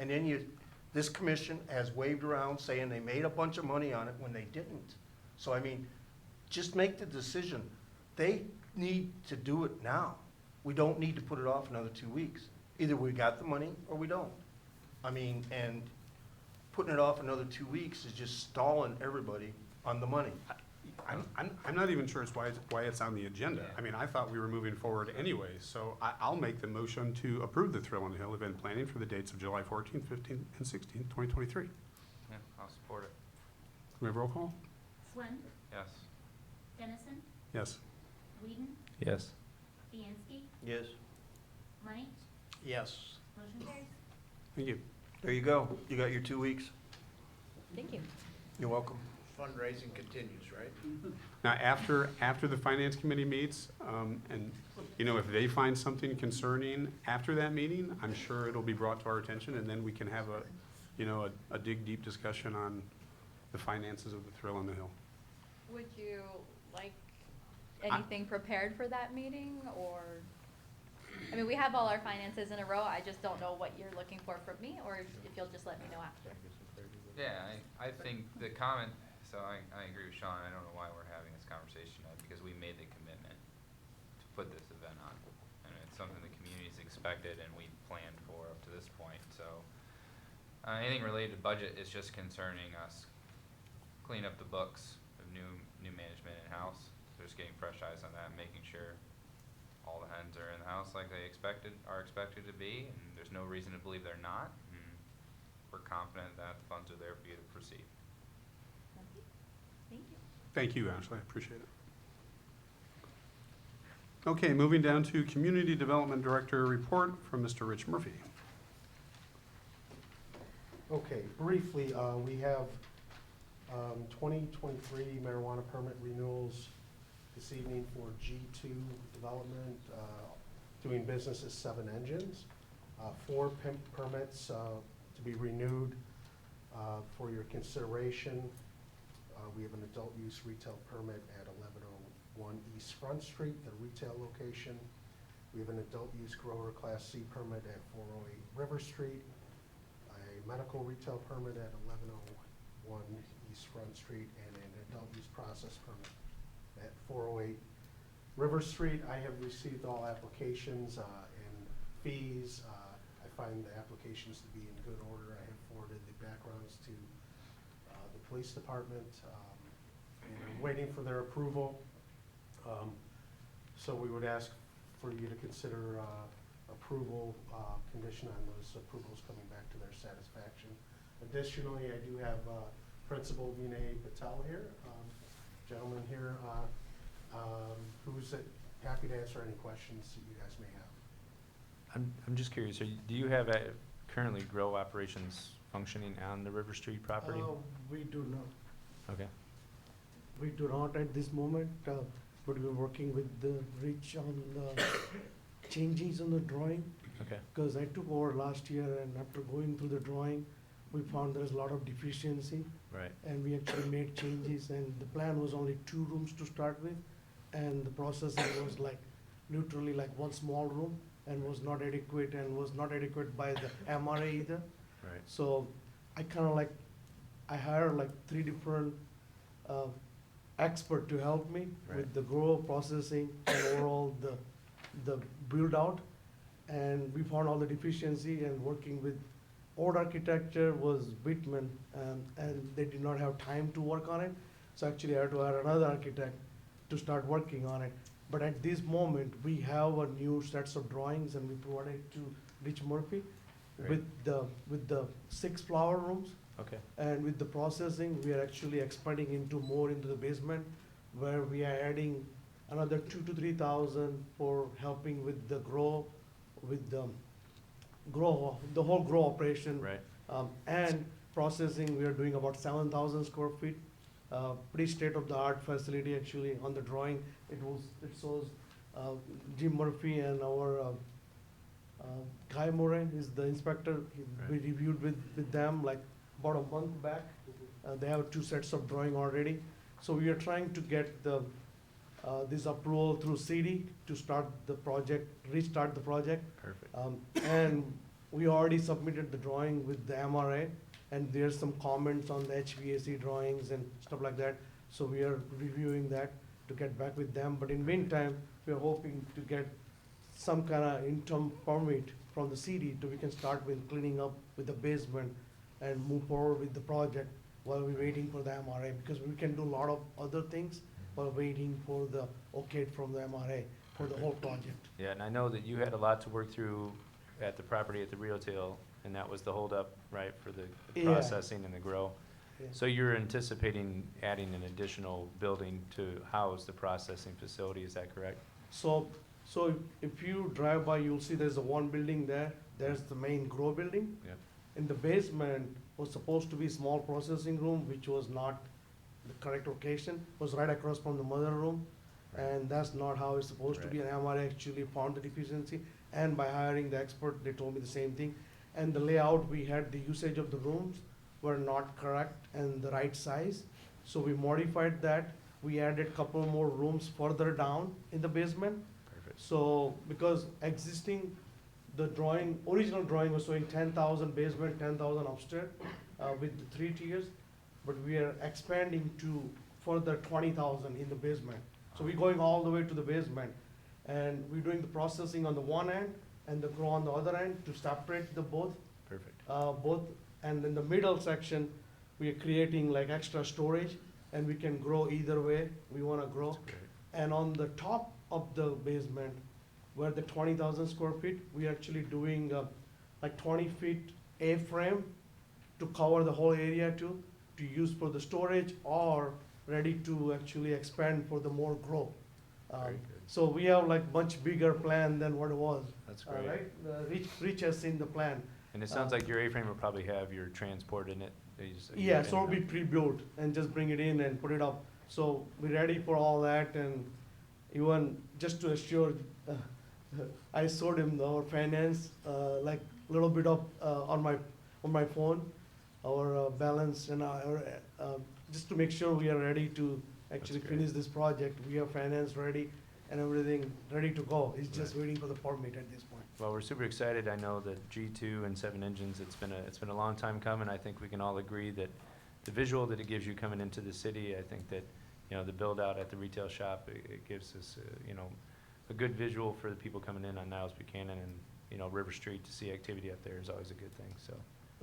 And then this commission has waved around saying they made a bunch of money on it when they didn't. So I mean, just make the decision. They need to do it now. We don't need to put it off another 2 weeks. Either we got the money or we don't. I mean, and putting it off another 2 weeks is just stalling everybody on the money. I'm not even sure it's why it's on the agenda. I mean, I thought we were moving forward anyway, so I'll make the motion to approve the Thrill on the Hill event planning for the dates of July 14th, 15th, and 16th, 2023. Yeah, I'll support it. Can we have roll call? Swin, Yes. Dennison, Yes. Whedon, Yes. Bianski, Yes. Money, Yes. motion carries. Thank you. There you go. You got your 2 weeks. Thank you. You're welcome. Fundraising continues, right? Now, after the finance committee meets, and, you know, if they find something concerning after that meeting, I'm sure it'll be brought to our attention, and then we can have a dig deep discussion on the finances of the Thrill on the Hill. Would you like anything prepared for that meeting, or, I mean, we have all our finances in a row, I just don't know what you're looking for from me, or if you'll just let me know after. Yeah, I think the comment, so I agree with Sean, I don't know why we're having this conversation tonight, because we made the commitment to put this event on. And it's something the community's expected and we planned for up to this point, so. Anything related to budget is just concerning us clean up the books of new management in-house. So just getting fresh eyes on that, making sure all the hens are in the house like they are expected to be, and there's no reason to believe they're not. And we're confident that the funds are there for you to proceed. Thank you. Thank you, Ashley, I appreciate it. Okay, moving down to Community Development Director report from Mr. Rich Murphy. Okay, briefly, we have 2023 marijuana permit renewals this evening for G2 Development, doing business as 7 Engines. 4 permits to be renewed for your consideration. We have an adult use retail permit at 1101 East Front Street, the retail location. We have an adult use grower Class C permit at 408 River Street, a medical retail permit at 1101 East Front Street, and an adult use process permit at 408 River Street. I have received all applications and fees. I find the applications to be in good order. I have forwarded the backgrounds to the police department, and I'm waiting for their approval. So we would ask for you to consider approval, condition on those approvals coming back to their satisfaction. Additionally, I do have Principal Vinay Patel here, gentleman here, who's happy to answer any questions that you guys may have. I'm just curious, do you have currently grow operations functioning on the River Street property? We do not. Okay. We do not at this moment, but we're working with the Rich on the changes on the drawing. Okay. Because I took over last year, and after going through the drawing, we found there's a lot of deficiency. Right. And we actually made changes, and the plan was only 2 rooms to start with, and the processing was like literally like 1 small room, and was not adequate, and was not adequate by the MRA either. Right. So I hired like 3 different expert to help me Right. with the grow processing and overall the build out. And we found all the deficiency, and working with old architecture was Whitman, and they did not have time to work on it. So actually I had to hire another architect to start working on it. But at this moment, we have a new sets of drawings, and we provided to Rich Murphy. Great. with the 6 flower rooms. Okay. And with the processing, we are actually expanding more into the basement, where we are adding another 2,000 to 3,000 for helping with the grow, the whole grow operation. Right. And processing, we are doing about 7,000 square feet. Pretty state-of-the-art facility, actually. On the drawing, it shows Jim Murphy and our Guy Moran is the inspector. We Right. reviewed with them like about a month back. They have 2 sets of drawing already. So we are trying to get this approval through CD to start the project, restart the project. Perfect. And we already submitted the drawing with the MRA, and there's some comments on the HVAC drawings and stuff like that. So we are reviewing that to get back with them. But in meantime, we are hoping to get some kind of interim permit from the CD so we can start with cleaning up with the basement and move forward with the project while we're waiting for the MRA, because we can do a lot of other things while waiting for the okay from the MRA for the whole project. Yeah, and I know that you had a lot to work through at the property at the Rio Tail, and that was the holdup, right, for the Yeah. processing and the grow. Yeah. So you're anticipating adding an additional building to house the processing facility, is that correct? So if you drive by, you'll see there's a one building there. There's the main grow building. Yep. In the basement was supposed to be small processing room, which was not the correct location. Was right across from the mother room, and that's not how it's supposed to be. And MRA actually found the deficiency, and by hiring the expert, they told me the same thing. And the layout, we had the usage of the rooms were not correct and the right size. So we modified that. We added couple more rooms further down in the basement. Perfect. So, because existing, the drawing, original drawing was showing 10,000 basement, 10,000 upstairs, with the 3 tiers, but we are expanding to further 20,000 in the basement. So we're going all the way to the basement, and we're doing the processing on the one end and the grow on the other end to separate the both. Perfect. Both, and in the middle section, we are creating like extra storage, and we can grow either way we wanna grow. That's great. And on the top of the basement, where the 20,000 square feet, we're actually doing like 20 feet A-frame to cover the whole area too, to use for the storage or ready to actually expand for the more growth. Very good. So we have like much bigger plan than what it was. That's great. Right? Rich has seen the plan. And it sounds like your A-frame will probably have your transport in it. that you said you Yeah, had so it'll in be pre-built and just bring it in and put it up. So we're ready for all that, and even just to assure, I showed him our finance, like a little bit of, on my phone, our balance and our, just to make sure we are ready to actually That's great. finish this project. We have finance ready and everything ready to go. It's just waiting for the permit at this point. Well, we're super excited. I know that G2 and 7 engines, it's been a long time coming. I think we can all agree that the visual that it gives you coming into the city, I think that, you know, the build out at the retail shop, it gives us, you know, a good visual for the people coming in on Niles Buchanan and, you know, River Street to see activity up there is always a good thing, so.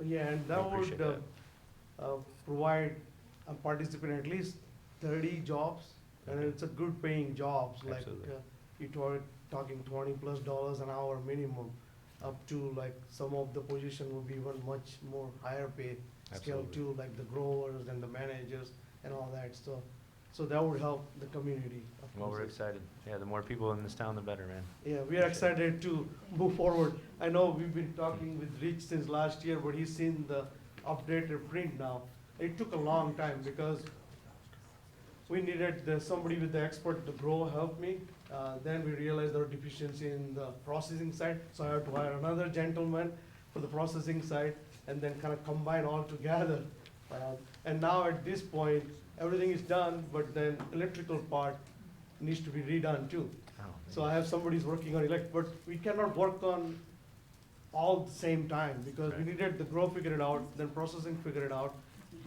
Yeah, and I that appreciate would that. provide a participant at least 30 jobs, and Okay. it's a good paying jobs, like Absolutely. you're talking $20+ an hour minimum, up to like some of the position will be even much more higher pay scale Absolutely. too, like the growers and the managers and all that, so that would help the community. of Well, we're course. excited. Yeah, the more people in this town, the better, man. Yeah, we are excited to move forward. I know we've been talking with Rich since last year, but he's seen the updated print now. It took a long time because we needed somebody with the expert to grow help me. Then we realized there was deficiency in the processing side, so I had to hire another gentleman for the processing side and then kind of combine all together. And now at this point, everything is done, but then electrical part needs to be redone too. Oh, So I have somebody's working on it, but we cannot work on all at the same time, because we Right. needed the grow figured out, then processing figured out.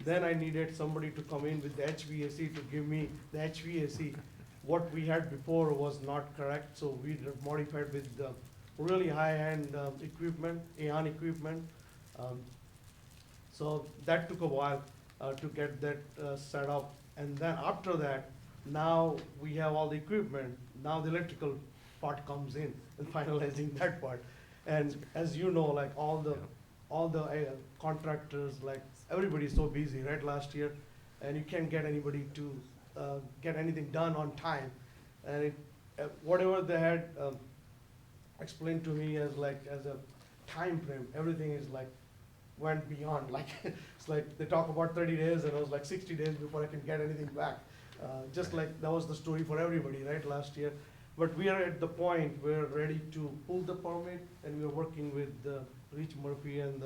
Then I needed somebody to come in with the HVAC to give me the HVAC. What we had before was not correct, so we modified with the really high-end equipment, AON equipment. So that took a while to get that set up. And then after that, now we have all the equipment, now the electrical part comes in and finalizing that part. And as you know, like all the contractors, like everybody's so busy, right, last year, and you can't get anybody to get anything done on time. And whatever they had explained to me as a time frame, everything is like went beyond, like, it's like they talk about 30 days and it was like 60 days before I can get anything back. Just like that was the story for everybody, right, last year. But we are at the point, we're ready to pull the permit, and we are working with Rich Murphy and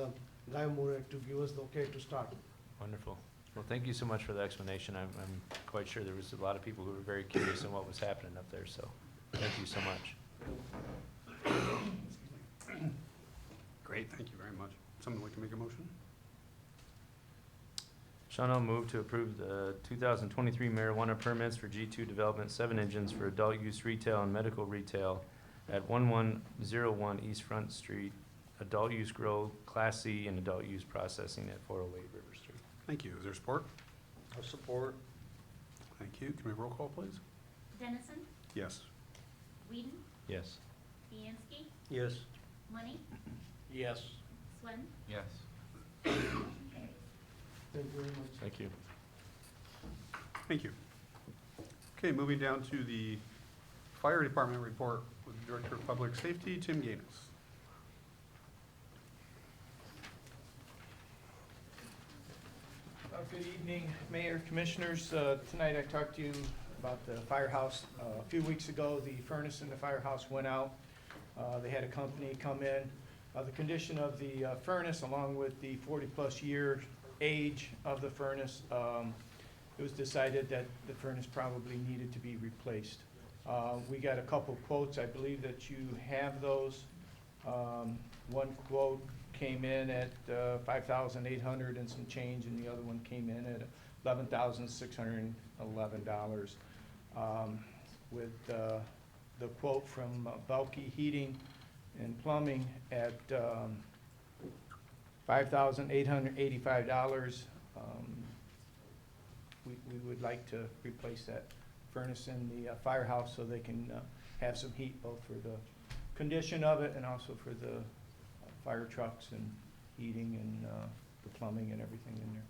Guy Moore to give us the okay to start. Wonderful. Well, thank you so much for the explanation. I'm quite sure there was a lot of people who were very curious on what was happening up there, so thank you so much. Great, thank you very much. Someone like to make a motion? Sean, I'll move to approve the 2023 marijuana permits for G2 Development 7 Engines for adult use retail and medical retail at 1101 East Front Street, adult use grow, Class C, and adult use processing at 408 River Street. Thank you. Is there support? I'll support. Thank you. Can we have roll call, please? Dennison, Yes. Whedon, Yes. Bianski, Yes. Money, Yes. Swin, Yes. motion carries. Thank you very much. Thank you. Thank you. Okay, moving down to the fire department report with the Director of Public Safety, Tim Gaines. Good evening, Mayor, Commissioners. Tonight I talked to you about the firehouse. A few weeks ago, the furnace in the firehouse went out. They had a company come in. The condition of the furnace, along with the 40-plus year age of the furnace, it was decided that the furnace probably needed to be replaced. We got a couple quotes. I believe that you have those. One quote came in at $5,800 and some change, and the other one came in at $11,611. With the quote from Belkey Heating and Plumbing at $5,885. We would like to replace that furnace in the firehouse so they can have some heat, both for the condition of it and also for the fire trucks and heating and the plumbing and everything in there.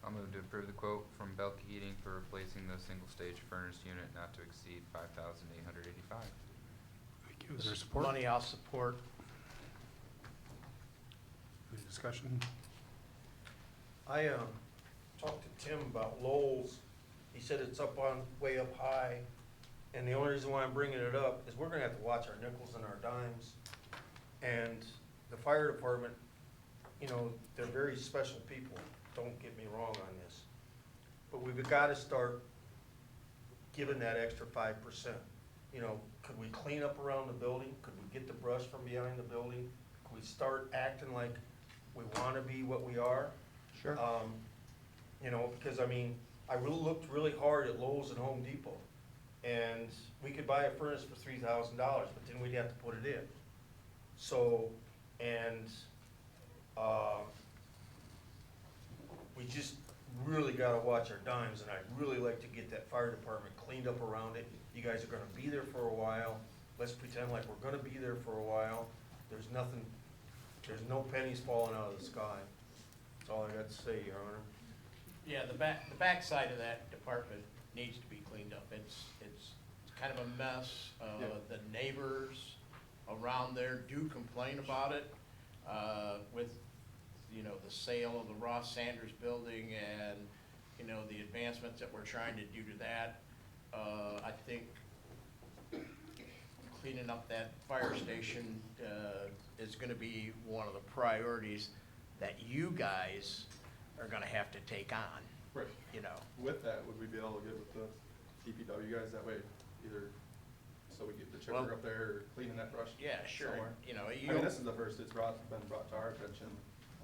I'll move to approve the quote from Belk Heating for replacing the single-stage furnace unit not to exceed $5,885. Thank you. Is there support? Money, I'll support. Any discussion? I talked to Tim about Lowell's. He said it's up on, way up high. And the only reason why I'm bringing it up is we're gonna have to watch our nickels and our dimes. And the fire department, you know, they're very special people. Don't get me wrong on this. But we've gotta start giving that extra 5%. You know, could we clean up around the building? Could we get the brush from behind the building? Could we start acting like we wanna be what we are? Sure. You know, because I mean, I really looked really hard at Lowe's and Home Depot. And we could buy a furnace for $3,000, but then we'd have to put it in. So, and, we just really gotta watch our dimes, and I'd really like to get that fire department cleaned up around it. You guys are gonna be there for a while. Let's pretend like we're gonna be there for a while. There's nothing, there's no pennies falling out of the sky. That's all I got to say, Your Honor. Yeah, the back side of that department needs to be cleaned up. It's kind of a mess. The neighbors around there do complain about it, with, you know, the sale of the Ross Sanders building and, you know, the advancements that we're trying to do to that. I think cleaning up that fire station, is gonna be one of the priorities that you guys are gonna have to take on. Right. You know. With that, would we be able to get with the DPW guys that way, either, so we get the chipper Well, up there or cleaning that brush? Yeah, sure. somewhere? You know, I you mean, this is the first it's been brought to our attention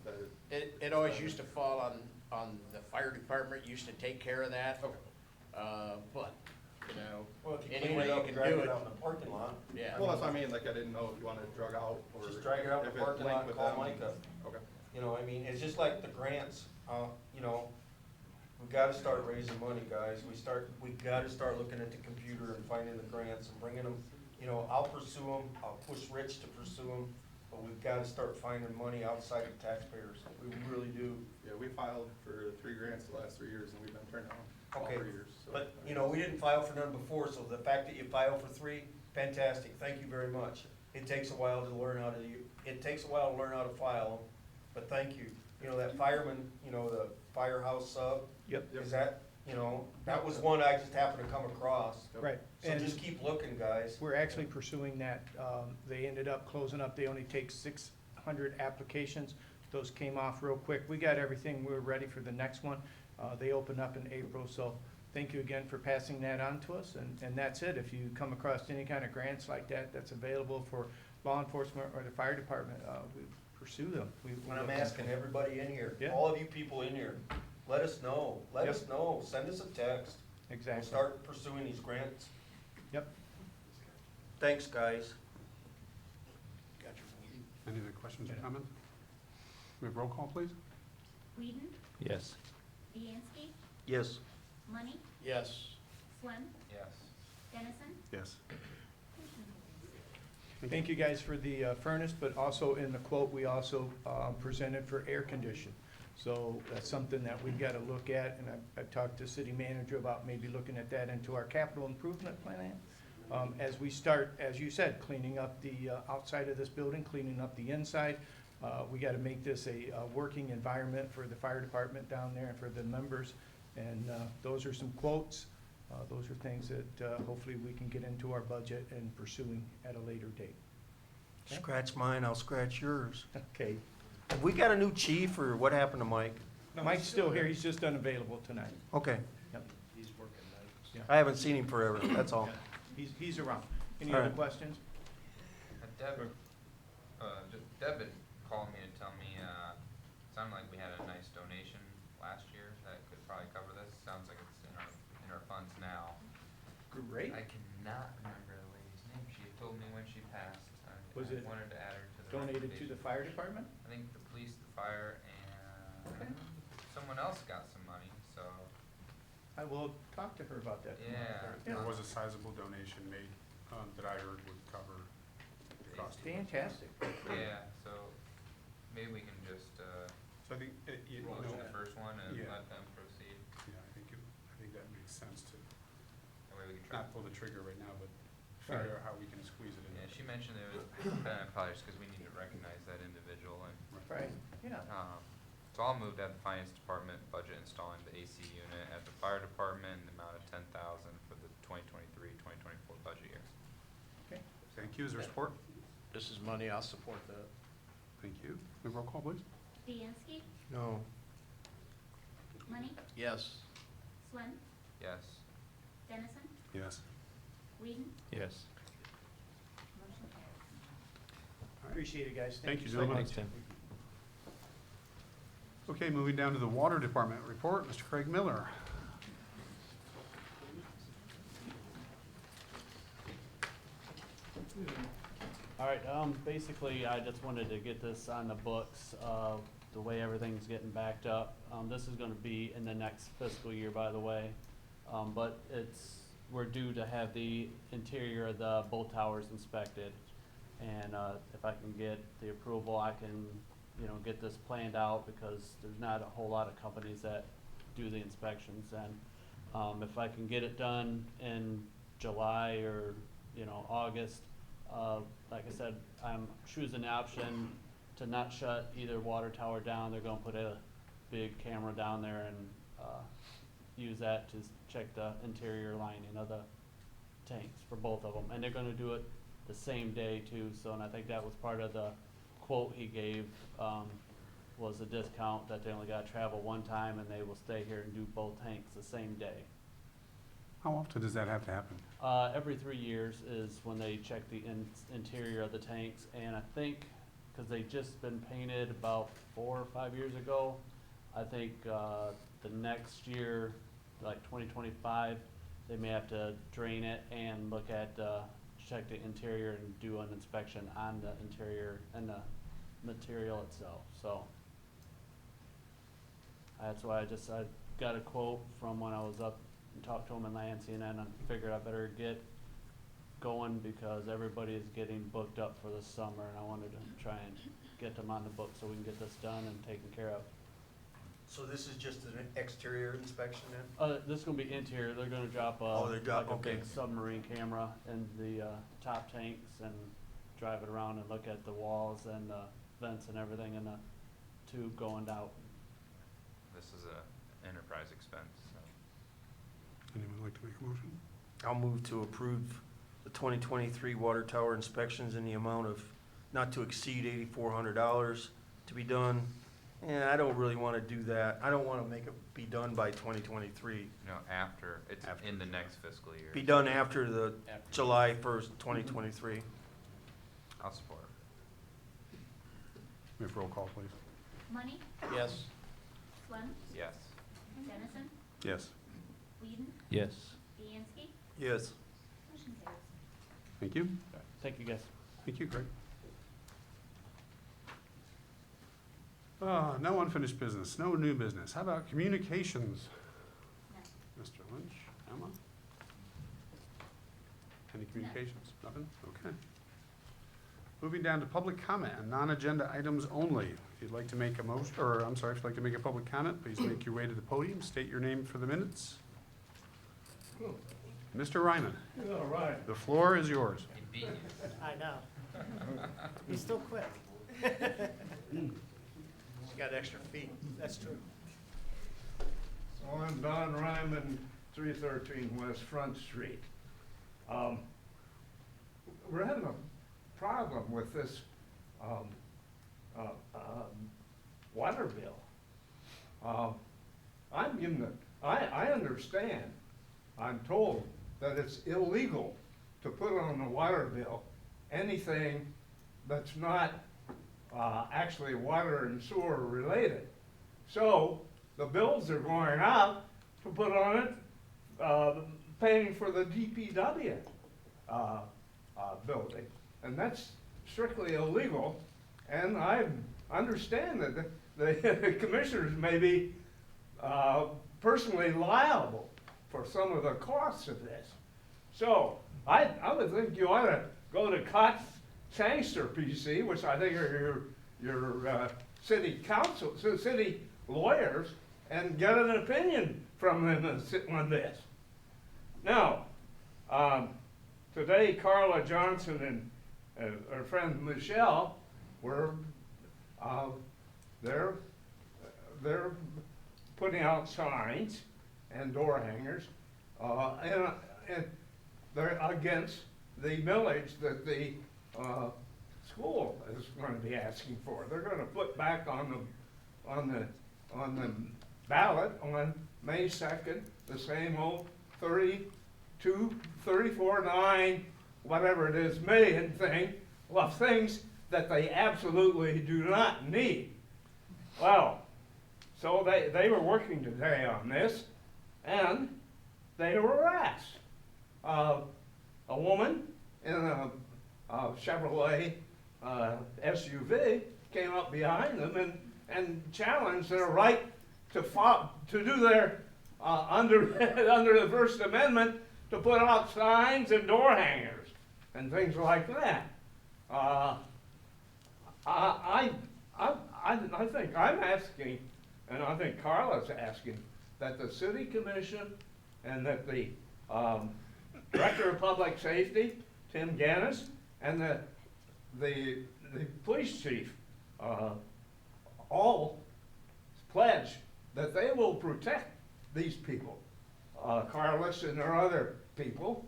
that it always used to fall on the fire department, used to take care of that. Okay. But, you know, Well, if you any clean way it you up, can drag do it it. out in the parking lot. Yeah. Well, that's what I mean, like, I didn't know if you wanted it drug out or. Just drag it out in if the parking linked lot, with call them. Micah. Okay. You know, I mean, it's just like the grants, you know, we gotta start raising money, guys. We gotta start looking at the computer and finding the grants and bringing them, you know, I'll pursue them, I'll push Rich to pursue them, but we've gotta start finding money outside of taxpayers. We really do. Yeah, we filed for 3 grants the last 3 years, and we've been turned down all Okay, 3 years. So, but, you know, we didn't file for none before, so the fact that you file for 3, fantastic, thank you very much. It takes a while to learn how to, it takes a while to learn how to file them, but thank you. You know, that fireman, you know, the firehouse sub, Yep. is that, you know, that was one I just happened to come across. Right. So And just keep looking, guys. we're actually pursuing that. They ended up closing up, they only take 600 applications. Those came off real quick. We got everything, we were ready for the next one. They opened up in April, so thank you again for passing that on to us, and that's it. If you come across any kind of grants like that, that's available for law enforcement or the fire department, we pursue them. And I'm asking everybody in here, Yeah. all of you people in here, let us know, send us a text. We'll Exactly. start pursuing these grants. Yep. Thanks, guys. Any other questions or comments? We have roll call, please? Whedon, Yes. Bianski, Yes. Money, Yes. Swem, Yes. Dennison, Yes. Thank you guys for the furnace, but also in the quote, we also presented for air condition. So that's something that we've got to look at, and I've talked to city manager about maybe looking at that into our capital improvement plan. As we start, as you said, cleaning up the outside of this building, cleaning up the inside. We got to make this a working environment for the fire department down there and for the members. And those are some quotes. Those are things that hopefully we can get into our budget and pursuing at a later date. Okay. Scratch mine, I'll scratch yours. Okay. Have we got a new chief, or what happened to Mike? Mike's still here, he's just unavailable tonight. Okay, He's working nights. Yeah. I haven't seen him forever, that's all. He's around. Any All other right. questions? Deb had called me to tell me, sounded like we had a nice donation last year that could probably cover this. Sounds like it's in our funds now. Great. I cannot remember the lady's name. She had told me when she passed. Was I it wanted to add her to the Donated to the recommendation. fire department? I think the police, the fire, Okay. and someone else got some money, so, I will talk to her about that tomorrow. yeah. There was a sizable donation made that I heard would cover the cost. Fantastic. Yeah, so maybe we can just, So I think, you motion know, the first one and Yeah. let them proceed. yeah, I think that makes sense to That way we can try. not pull the trigger right now, but figure out how we can squeeze it in. Yeah, she mentioned there was, probably just because we need to recognize that individual and, Right, yeah. so I'll move that the finance department budget installing the AC unit at the fire department in the amount of 10,000 for the 2023-2024 budget year. Okay. Thank you. Is there support? This is money, I'll support that. Thank you. The roll call, please? Bianski, No. Money, Yes. Swem, Yes. Dennison, Yes. Whedon, Yes. motion carries. Appreciate it, guys. Thank you, so gentlemen. much. Thanks, Tim. Okay, moving down to the water department report, Mr. Craig Miller. All right, basically, I just wanted to get this on the books, the way everything's getting backed up. This is gonna be in the next fiscal year, by the way. But we're due to have the interior of the both towers inspected. And, if I can get the approval, I can, get this planned out, because there's not a whole lot of companies that do the inspections. And, if I can get it done in July or, August, like I said, I'm choosing the option to not shut either water tower down. They're gonna put a big camera down there and, use that to check the interior lining of the tanks for both of them. And they're gonna do it the same day too, so, and I think that was part of the quote he gave, was a discount that they only gotta travel one time and they will stay here and do both tanks the same day. How often does that have to happen? Every 3 years is when they check the interior of the tanks, and I think, cause they just been painted about 4 or 5 years ago, I think, the next year, like 2025, they may have to drain it and look at, check the interior and do an inspection on the interior and the material itself, so. That's why I got a quote from when I was up and talked to him in Lansing, and I figured I better going because everybody is getting booked up for the summer, and I wanted to try and get them on the book so we can get this done and taken care of. So this is just an exterior inspection then? This is gonna be interior, they're gonna drop Oh, they drop- like a okay. big submarine camera in the, top tanks and drive it around and look at the walls and, vents and everything and the tube going out. This is a enterprise expense, so. Anyone like to make a motion? I'll move to approve the 2023 water tower inspections in the amount of not to exceed $8,400 to be done. And I don't really want to do that. I don't want to make it be done by 2023. No, after, it's After. in the next fiscal year. Be done after the After. July 1st, 2023. I'll support. We have roll call, please. Money, Yes. Swem, Yes. Dennison, Yes. Whedon, Yes. Bianski, Yes. motion carries. Thank you. Thank you, guys. Thank you, Greg. No unfinished business, no new business. How about communications? No. Mr. Lynch, Emma? Any communications? Nothing? Okay. Moving down to public comment on non-agenda items only. If you'd like to make a motion, or I'm sorry, if you'd like to make a public comment, please make your way to the podium, state your name for the minutes. Mr. Ryman, All right. the floor is yours. I know. He's still quick. He's got extra feet. That's true. So I'm Don Ryman, 313 West Front Street. We're having a problem with this water bill. I'm given the, I understand, I'm told that it's illegal to put on the water bill anything that's not actually water and sewer related. So the bills are going up to put on it, paying for the DPW building. And that's strictly illegal. And I understand that the commissioners may be personally liable for some of the costs of this. So I would think you ought to go to Cox Sangster PC, which I think are your city council, city lawyers, and get an opinion from them on this. Now, today Carla Johnson and our friend Michelle were they're putting out signs and door hangers, and they're against the millage that the school is going to be asking for. They're going to put back on the ballot on May 2nd, the same old 34.9, whatever it is, million thing, of things that they absolutely do not need. Well, so they were working today on this, and they were asked. A woman in a Chevrolet SUV came up behind them and challenged their right to do their under the First Amendment to put out signs and door hangers and things like that. I think I'm asking, and I think Carla's asking, that the city commission and that the Director of Public Safety, Tim Gannis, and the police chief all pledge that they will protect these people, Carlos and their other people,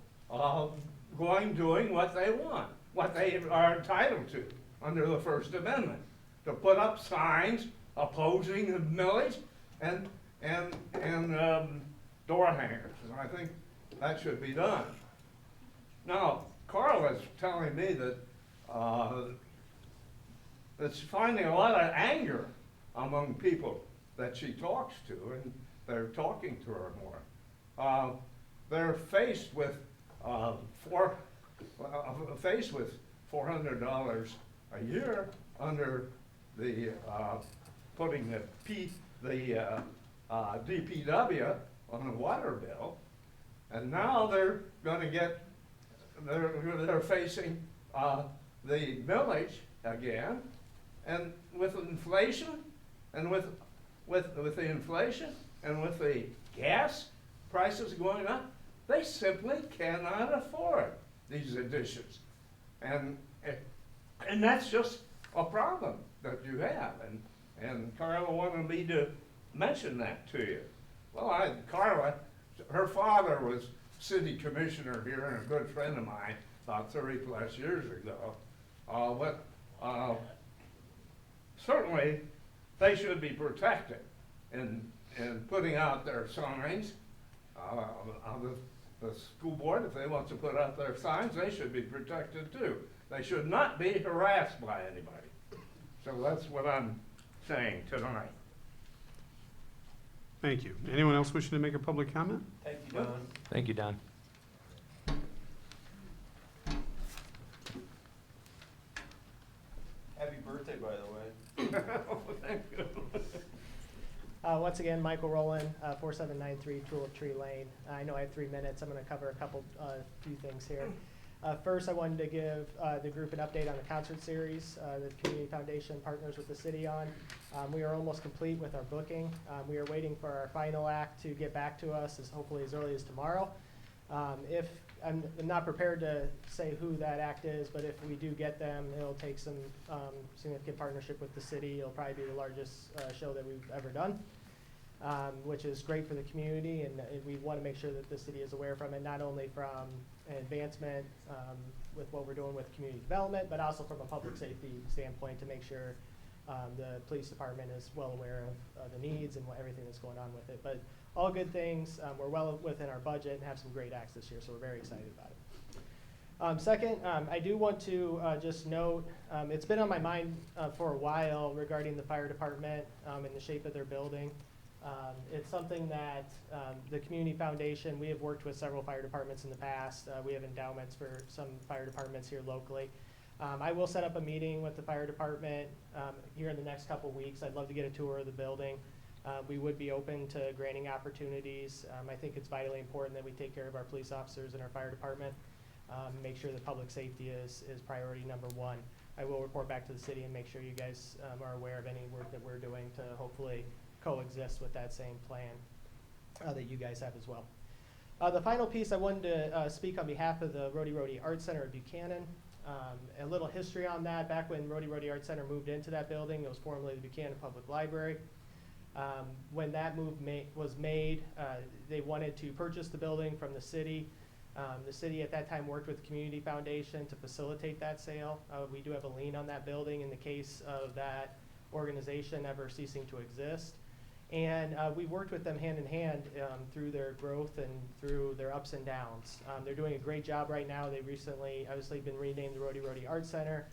doing what they want, what they are entitled to under the First Amendment, to put up signs opposing the millage and door hangers. And I think that should be done. Now, Carla's telling me that that's finding a lot of anger among people that she talks to, and they're talking to her more. They're faced with $400 a year under the putting the DPW on the water bill, and now they're going to get they're facing, the millage again, and with inflation, and with the inflation, and with the gas prices going up, they simply cannot afford these additions. And that's just a problem that you have, and Carla wanted me to mention that to you. Well, Carla, her father was city commissioner here and a good friend of mine about 30+ years ago. But certainly they should be protected in putting out their signs. The school board, if they want to put out their signs, they should be protected too. They should not be harassed by anybody. So that's what I'm saying tonight. Thank you. Anyone else wishing to make a public comment? Thank you, Don. Thank you, Don. Happy birthday, by the way. Thank you. Once again, Michael Rowland, 4793 Tulip Tree Lane. I know I have 3 minutes. I'm going to cover a few things here. First, I wanted to give the group an update on the concert series the Community Foundation partners with the city on. We are almost complete with our booking. We are waiting for our final act to get back to us, hopefully as early as tomorrow. If I'm not prepared to say who that act is, but if we do get them, it'll take some significant partnership with the city. It'll probably be the largest show that we've ever done, which is great for the community, and we want to make sure that the city is aware from it, not only from an advancement with what we're doing with community development, but also from a public safety standpoint to make sure the police department is well aware of the needs and everything that's going on with it. But all good things. We're well within our budget and have some great acts this year, so we're very excited about it. Second, I do want to just note, it's been on my mind for a while regarding the fire department and the shape of their building. It's something that the Community Foundation, we have worked with several fire departments in the past. We have endowments for some fire departments here locally. I will set up a meeting with the fire department here in the next couple weeks. I'd love to get a tour of the building. We would be open to granting opportunities. I think it's vitally important that we take care of our police officers and our fire department, make sure that public safety is priority number one. I will report back to the city and make sure you guys are aware of any work that we're doing to hopefully coexist with that same plan that you guys have as well. The final piece, I wanted to speak on behalf of the Rhody Rhody Art Center at Buchanan. A little history on that. Back when Rhody Rhody Art Center moved into that building, it was formerly the Buchanan Public Library. When that move was made, they wanted to purchase the building from the city. The city at that time worked with the Community Foundation to facilitate that sale. We do have a lien on that building in the case of that organization ever ceasing to exist. And we worked with them hand in hand through their growth and through their ups and downs. They're doing a great job right now. They recently, obviously, been renamed the Rhody Rhody Art Center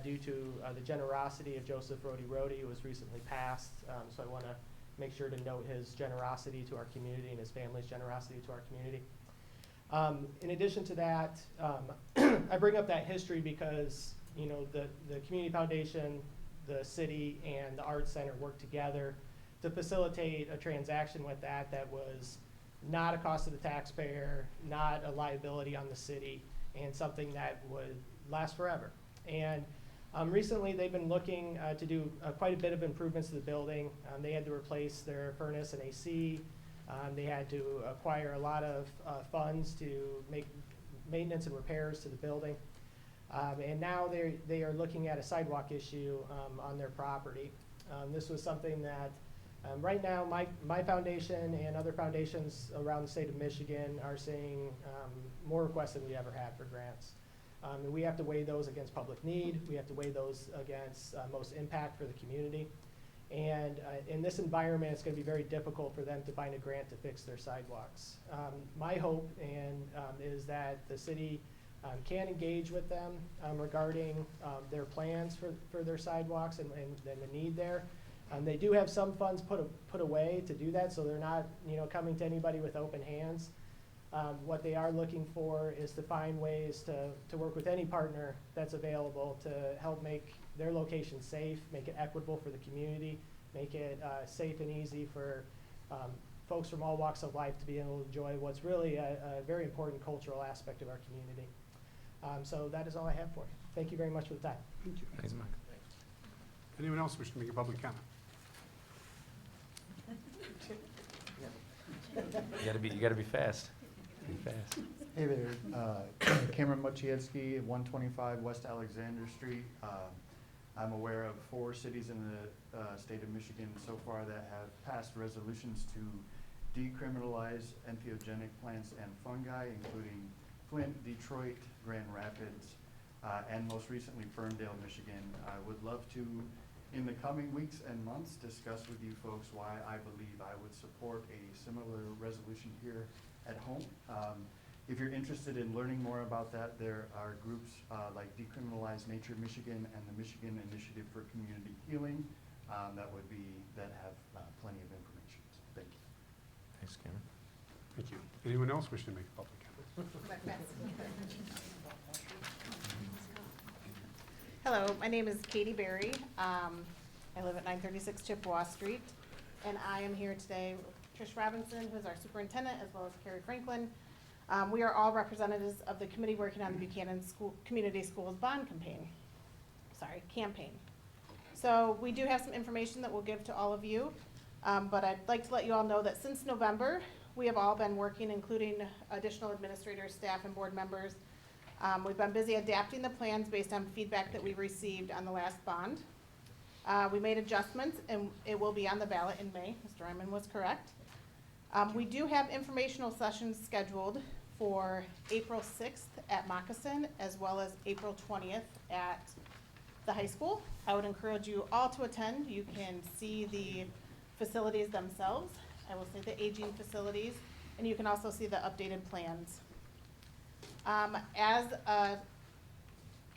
due to the generosity of Joseph Rhody Rhody, who was recently passed. So I want to make sure to note his generosity to our community and his family's generosity to our community. In addition to that, I bring up that history because the Community Foundation, the city, and the Art Center worked together to facilitate a transaction with that was not a cost to the taxpayer, not a liability on the city, and something that would last forever. And recently they've been looking to do quite a bit of improvements to the building. They had to replace their furnace and AC. They had to acquire a lot of funds to make maintenance and repairs to the building. And now they are looking at a sidewalk issue on their property. This was something that right now my foundation and other foundations around the state of Michigan are seeing more requests than we ever had for grants. And we have to weigh those against public need. We have to weigh those against most impact for the community. And in this environment, it's going to be very difficult for them to find a grant to fix their sidewalks. My hope is that the city can engage with them regarding their plans for their sidewalks and the need there. They do have some funds put away to do that, so they're not coming to anybody with open hands. What they are looking for is to find ways to work with any partner that's available to help make their location safe, make it equitable for the community, make it safe and easy for folks from all walks of life to be able to enjoy what's really a very important cultural aspect of our community. So that is all I have for you. Thank you very much for the time. Thank you. Thanks, Mike. Anyone else wish to make a public comment? You gotta be fast. Be fast. Hey there, Cameron Mochievsky, 125 West Alexander Street. I'm aware of 4 cities in the state of Michigan so far that have passed resolutions to decriminalize entheogenic plants and fungi, including Flint, Detroit, Grand Rapids, and most recently Ferndale, Michigan. I would love to, in the coming weeks and months, discuss with you folks why I believe I would support a similar resolution here at home. If you're interested in learning more about that, there are groups like Decriminalize Nature Michigan and the Michigan Initiative for Community Healing that have plenty of information. So thank you. Thanks, Cameron. Thank you. Anyone else wish to make a public comment? Hello, my name is Katie Berry. I live at 936 Chippewa Street, and I am here today with Trish Robinson, who's our superintendent, as well as Carrie Franklin. We are all representatives of the committee working on the Buchanan Community Schools Bond campaign. So we do have some information that we'll give to all of you, but I'd like to let you all know that since November, we have all been working, including additional administrators, staff, and board members. We've been busy adapting the plans based on feedback that we received on the last bond. We made adjustments, and it will be on the ballot in May. Mr. Ryman was correct. We do have informational sessions scheduled for April 6th at Moccasin, as well as April 20th at the high school. I would encourage you all to attend. You can see the facilities themselves. I will say the aging facilities, and you can also see the updated plans. As a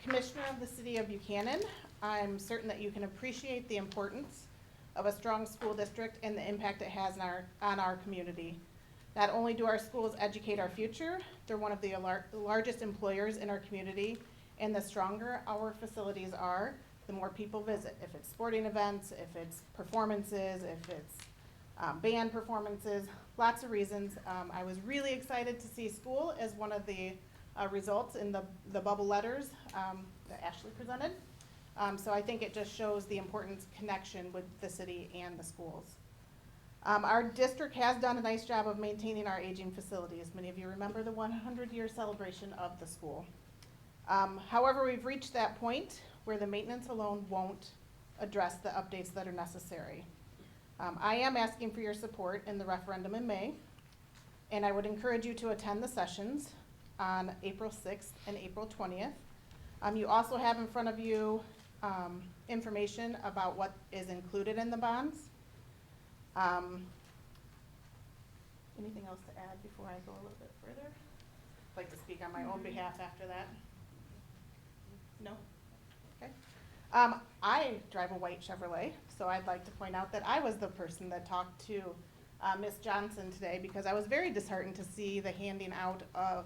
commissioner of the city of Buchanan, I'm certain that you can appreciate the importance of a strong school district and the impact it has on our community. Not only do our schools educate our future, they're one of the largest employers in our community, and the stronger our facilities are, the more people visit. If it's sporting events, if it's performances, if it's band performances, lots of reasons. I was really excited to see school as one of the results in the bubble letters that Ashley presented. So I think it just shows the importance connection with the city and the schools. Our district has done a nice job of maintaining our aging facilities. Many of you remember the 100-year celebration of the school. However, we've reached that point where the maintenance alone won't address the updates that are necessary. I am asking for your support in the referendum in May, and I would encourage you to attend the sessions on April 6th and April 20th. You also have in front of you information about what is included in the bonds. Anything else to add before I go a little bit further? I'd like to speak on my own behalf after that. No? Okay. I drive a white Chevrolet, so I'd like to point out that I was the person that talked to Ms. Johnson today, because I was very disheartened to see the handing out of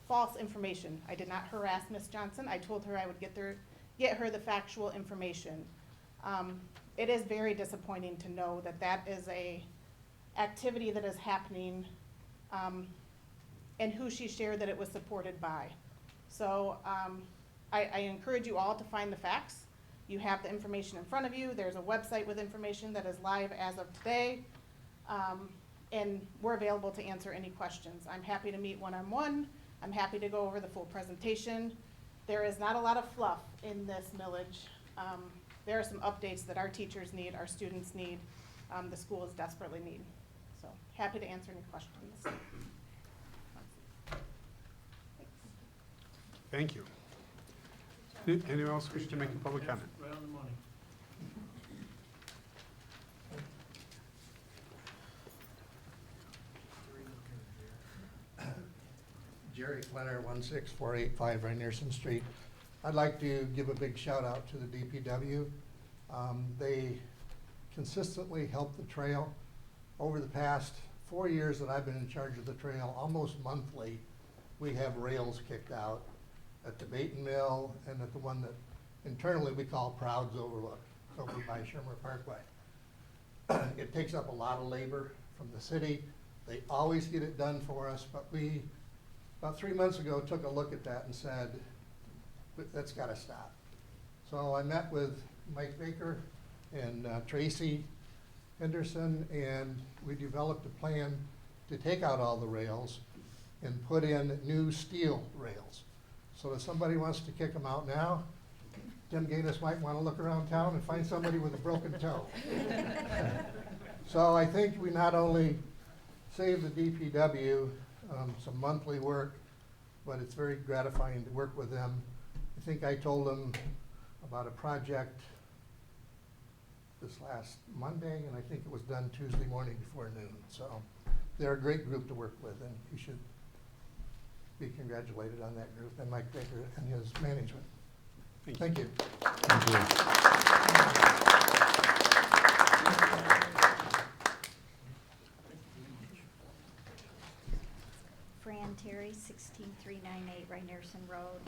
false information. I did not harass Ms. Johnson. I told her I would get her the factual information. It is very disappointing to know that that is a activity that is happening, and who she shared that it was supported by. So I encourage you all to find the facts. You have the information in front of you. There's a website with information that is live as of today, and we're available to answer any questions. I'm happy to meet one-on-one. I'm happy to go over the full presentation. There is not a lot of fluff in this millage. There are some updates that our teachers need, our students need, the schools desperately need. So happy to answer any questions. Thank you. Anyone else wish to make a public comment? Right on the money. Jerry Flanner, 16485 Rynearson Street. I'd like to give a big shout out to the DPW. They consistently help the trail. Over the past 4 years that I've been in charge of the trail, almost monthly, we have rails kicked out at the Baton Mill and at the one that internally we call Prouds Overlook, over by Shermer Parkway. It takes up a lot of labor from the city. They always get it done for us, but we about 3 months ago, took a look at that and said, that's gotta stop. So I met with Mike Baker and Tracy Henderson, and we developed a plan to take out all the rails and put in new steel rails. So if somebody wants to kick them out now, Tim Gaines might want to look around town and find somebody with a broken toe. So I think we not only save the DPW some monthly work, but it's very gratifying to work with them. I think I told them about a project this last Monday, and I think it was done Tuesday morning before noon. So they're a great group to work with, and you should be congratulated on that group and Mike Baker and his management. Thank you. Thank you. Fran Terry, 16398 Rynerson Road.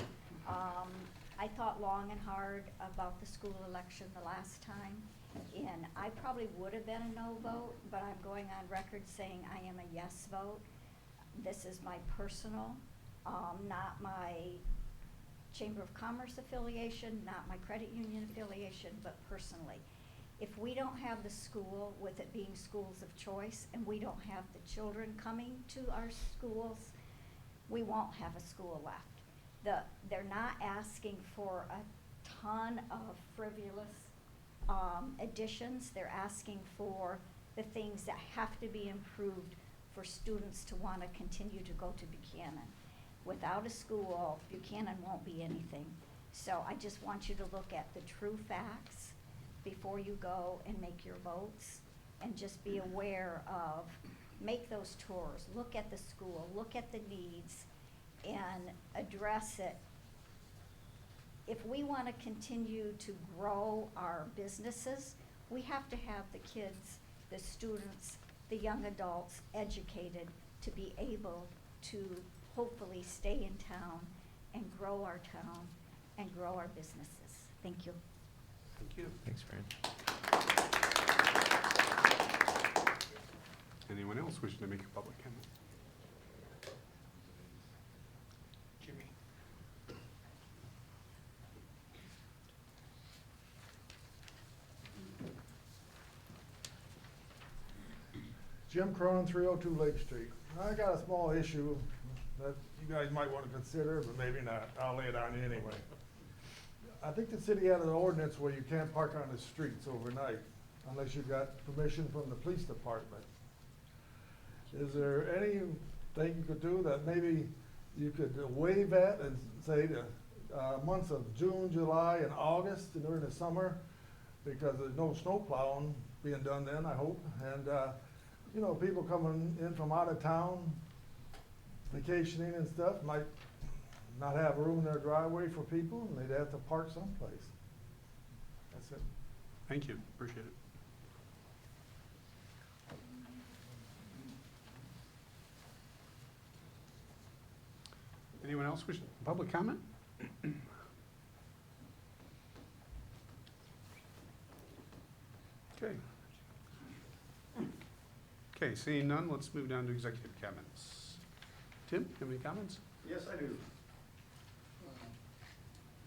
I thought long and hard about the school election the last time, and I probably would have been a no vote, but I'm going on record saying I am a yes vote. This is my personal, not my Chamber of Commerce affiliation, not my credit union affiliation, but personally. If we don't have the school, with it being schools of choice, and we don't have the children coming to our schools, we won't have a school left. They're not asking for a ton of frivolous additions. They're asking for the things that have to be improved for students to want to continue to go to Buchanan. Without a school, Buchanan won't be anything. So I just want you to look at the true facts before you go and make your votes, and just be aware of, make those tours, look at the school, look at the needs, and address it. If we want to continue to grow our businesses, we have to have the kids, the students, the young adults educated to be able to hopefully stay in town and grow our town and grow our businesses. Thank you. Thank you. Thanks, Fran. Anyone else wishing to make a public comment? Jimmy. Jim Cronin, 302 Lake Street. I got a small issue that you guys might want to consider, but maybe not. I'll lay it on you anyway. I think the city had an ordinance where you can't park on the streets overnight unless you got permission from the police department. Is there anything you could do that maybe you could waive that and say the months of June, July, and August during the summer, because there's no snow plowing being done then, I hope, and you know, people coming in from out of town, vacationing and stuff, might not have room in their driveway for people, and they'd have to park someplace. That's it. Thank you, appreciate it. Anyone else wishing public comment? Okay. Okay, seeing none, let's move down to executive comments. Tim, you have any comments? Yes, I do.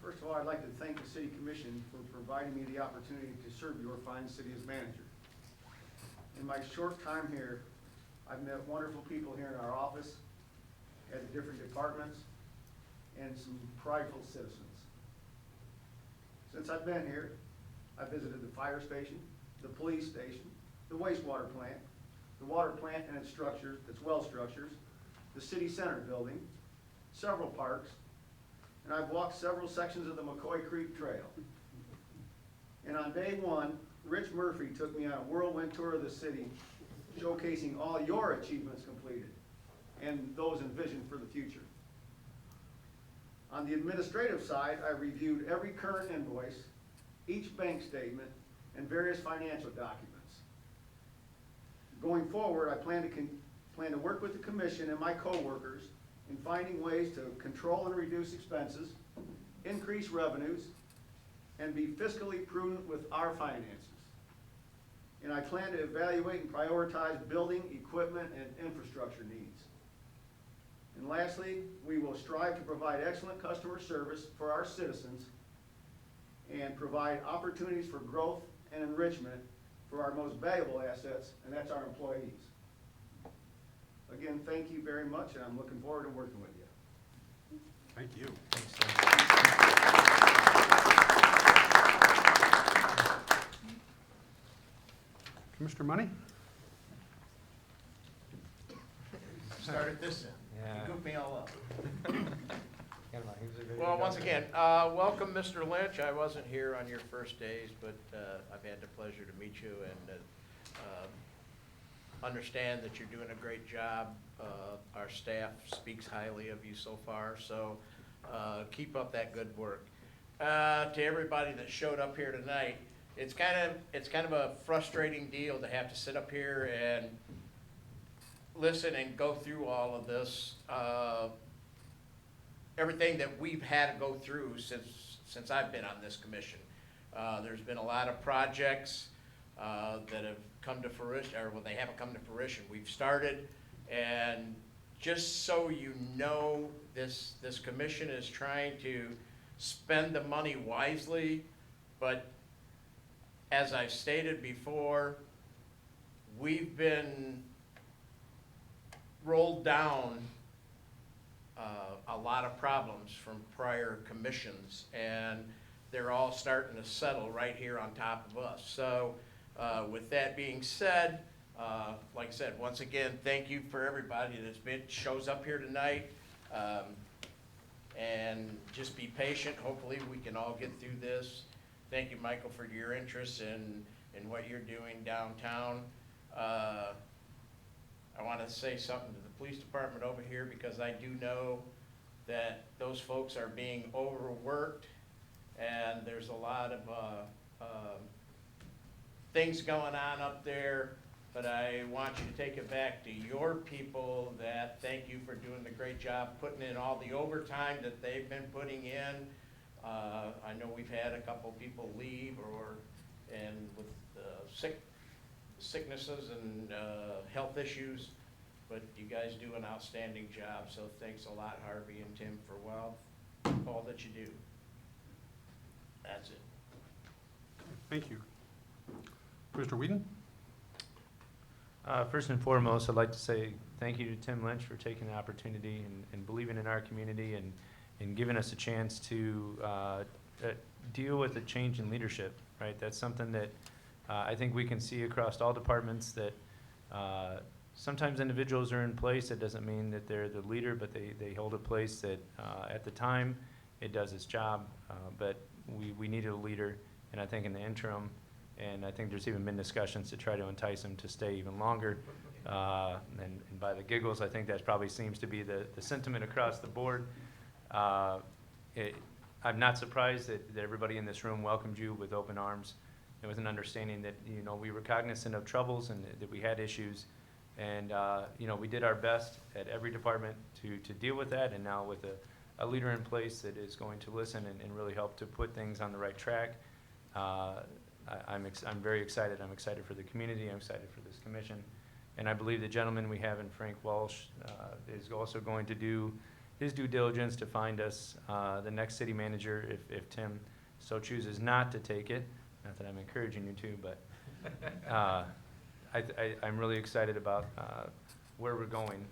First of all, I'd like to thank the City Commission for providing me the opportunity to serve your fine city as manager. In my short time here, I've met wonderful people here in our office, at the different departments, and some prideful citizens. Since I've been here, I've visited the fire station, the police station, the wastewater plant, the water plant and its structures, its well structures, the city center building, several parks, and I've walked several sections of the McCoy Creek Trail. And on day one, Rich Murphy took me on a whirlwind tour of the city, showcasing all your achievements completed and those envisioned for the future. On the administrative side, I reviewed every current invoice, each bank statement, and various financial documents. Going forward, I plan to work with the commission and my coworkers in finding ways to control and reduce expenses, increase revenues, and be fiscally prudent with our finances. And I plan to evaluate and prioritize building, equipment, and infrastructure needs. And lastly, we will strive to provide excellent customer service for our citizens and provide opportunities for growth and enrichment for our most valuable assets, and that's our employees. Again, thank you very much, and I'm looking forward to working with you. Thank you. Commissioner Money? Started this in. Yeah. You goofed me all up. Well, once again, welcome, Mr. Lynch. I wasn't here on your first days, but I've had the pleasure to meet you and understand that you're doing a great job. Our staff speaks highly of you so far, so keep up that good work. To everybody that showed up here tonight, it's kind of a frustrating deal to have to sit up here and listen and go through all of this. Everything that we've had to go through since I've been on this commission. There's been a lot of projects that have come to fruition, or well, they haven't come to fruition. We've started, and just so you know, this commission is trying to spend the money wisely, but as I've stated before, we've been rolled down a lot of problems from prior commissions, and they're all starting to settle right here on top of us. So with that being said, like I said, once again, thank you for everybody that's shows up here tonight, and just be patient. Hopefully we can all get through this. Thank you, Michael, for your interest in what you're doing downtown. I want to say something to the police department over here, because I do know that those folks are being overworked, and there's a lot of things going on up there, but I want you to take it back to your people that thank you for doing the great job, putting in all the overtime that they've been putting in. I know we've had a couple people leave and with sicknesses and health issues, but you guys do an outstanding job, so thanks a lot, Harvey and Tim, for all that you do. That's it. Thank you. Mr. Whedon? First and foremost, I'd like to say thank you to Tim Lynch for taking the opportunity and believing in our community and giving us a chance to deal with the change in leadership, right? That's something that I think we can see across all departments, that sometimes individuals are in place. That doesn't mean that they're the leader, but they hold a place that at the time it does its job. But we needed a leader, and I think in the interim, and I think there's even been discussions to try to entice him to stay even longer. And by the giggles, I think that probably seems to be the sentiment across the board. I'm not surprised that everybody in this room welcomed you with open arms. It was an understanding that, you know, we were cognizant of troubles and that we had issues. And, you know, we did our best at every department to deal with that. And now with a leader in place that is going to listen and really help to put things on the right track, I'm very excited. I'm excited for the community. I'm excited for this commission. And I believe the gentleman we have in Frank Walsh is also going to do his due diligence to find us the next city manager if Tim so chooses not to take it. Not that I'm encouraging you to, but I'm really excited about where we're going.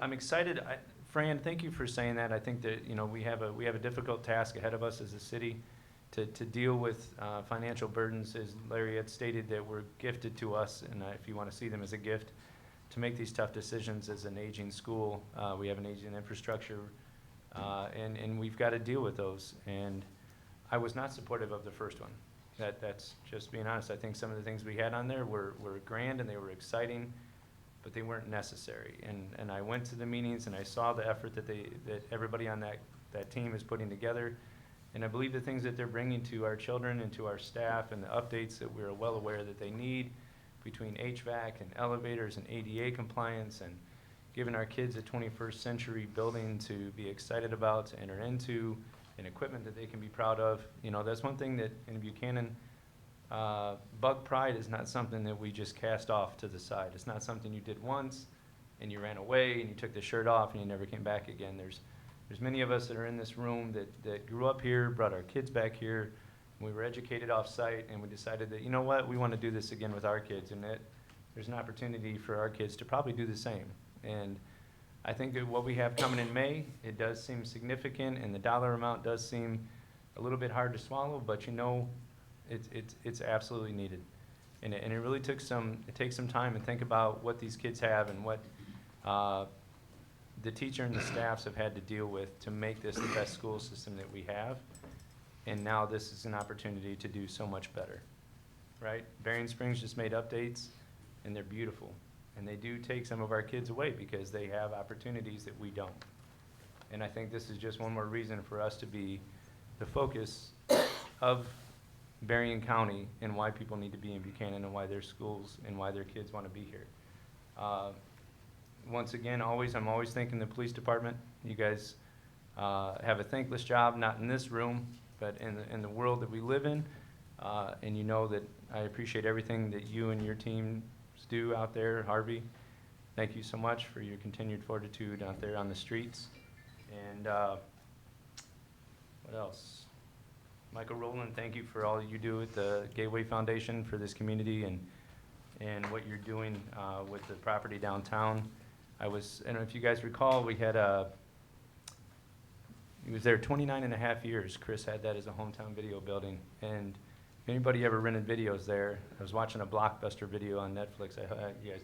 I'm excited. Fran, thank you for saying that. I think that, you know, we have a difficult task ahead of us as a city to deal with financial burdens, as Larry had stated, that were gifted to us, and if you want to see them as a gift, to make these tough decisions as an aging school. We have an aging infrastructure, and we've got to deal with those. And I was not supportive of the first one. That's just being honest. I think some of the things we had on there were grand and they were exciting, but they weren't necessary. And I went to the meetings and I saw the effort that everybody on that team is putting together. And I believe the things that they're bringing to our children and to our staff, and the updates that we're well aware that they need between HVAC and elevators and ADA compliance, and giving our kids a 21st century building to be excited about, to enter into, and equipment that they can be proud of. You know, that's one thing that in Buchanan, bug pride is not something that we just cast off to the side. It's not something you did once and you ran away and you took the shirt off and you never came back again. There's many of us that are in this room that grew up here, brought our kids back here. We were educated off-site, and we decided that, you know what, we want to do this again with our kids, and that there's an opportunity for our kids to probably do the same. And I think that what we have coming in May, it does seem significant, and the dollar amount does seem a little bit hard to swallow, but you know, it's absolutely needed. And it really takes some time and think about what these kids have and what the teacher and the staffs have had to deal with to make this the best school system that we have. And now this is an opportunity to do so much better, right? Berrien Springs just made updates, and they're beautiful. And they do take some of our kids away because they have opportunities that we don't. And I think this is just one more reason for us to be the focus of Berrien County and why people need to be in Buchanan and why their schools and why their kids want to be here. Once again, I'm always thanking the police department. You guys have a thankless job, not in this room, but in the world that we live in. And you know that I appreciate everything that you and your team do out there. Harvey, thank you so much for your continued fortitude out there on the streets. And what else? Michael Rowland, thank you for all you do at the Gateway Foundation for this community and what you're doing with the property downtown. I don't know if you guys recall, he was there 29 and a half years. Chris had that as a hometown video building. And if anybody ever rented videos there, I was watching a Blockbuster video on Netflix. I hope you guys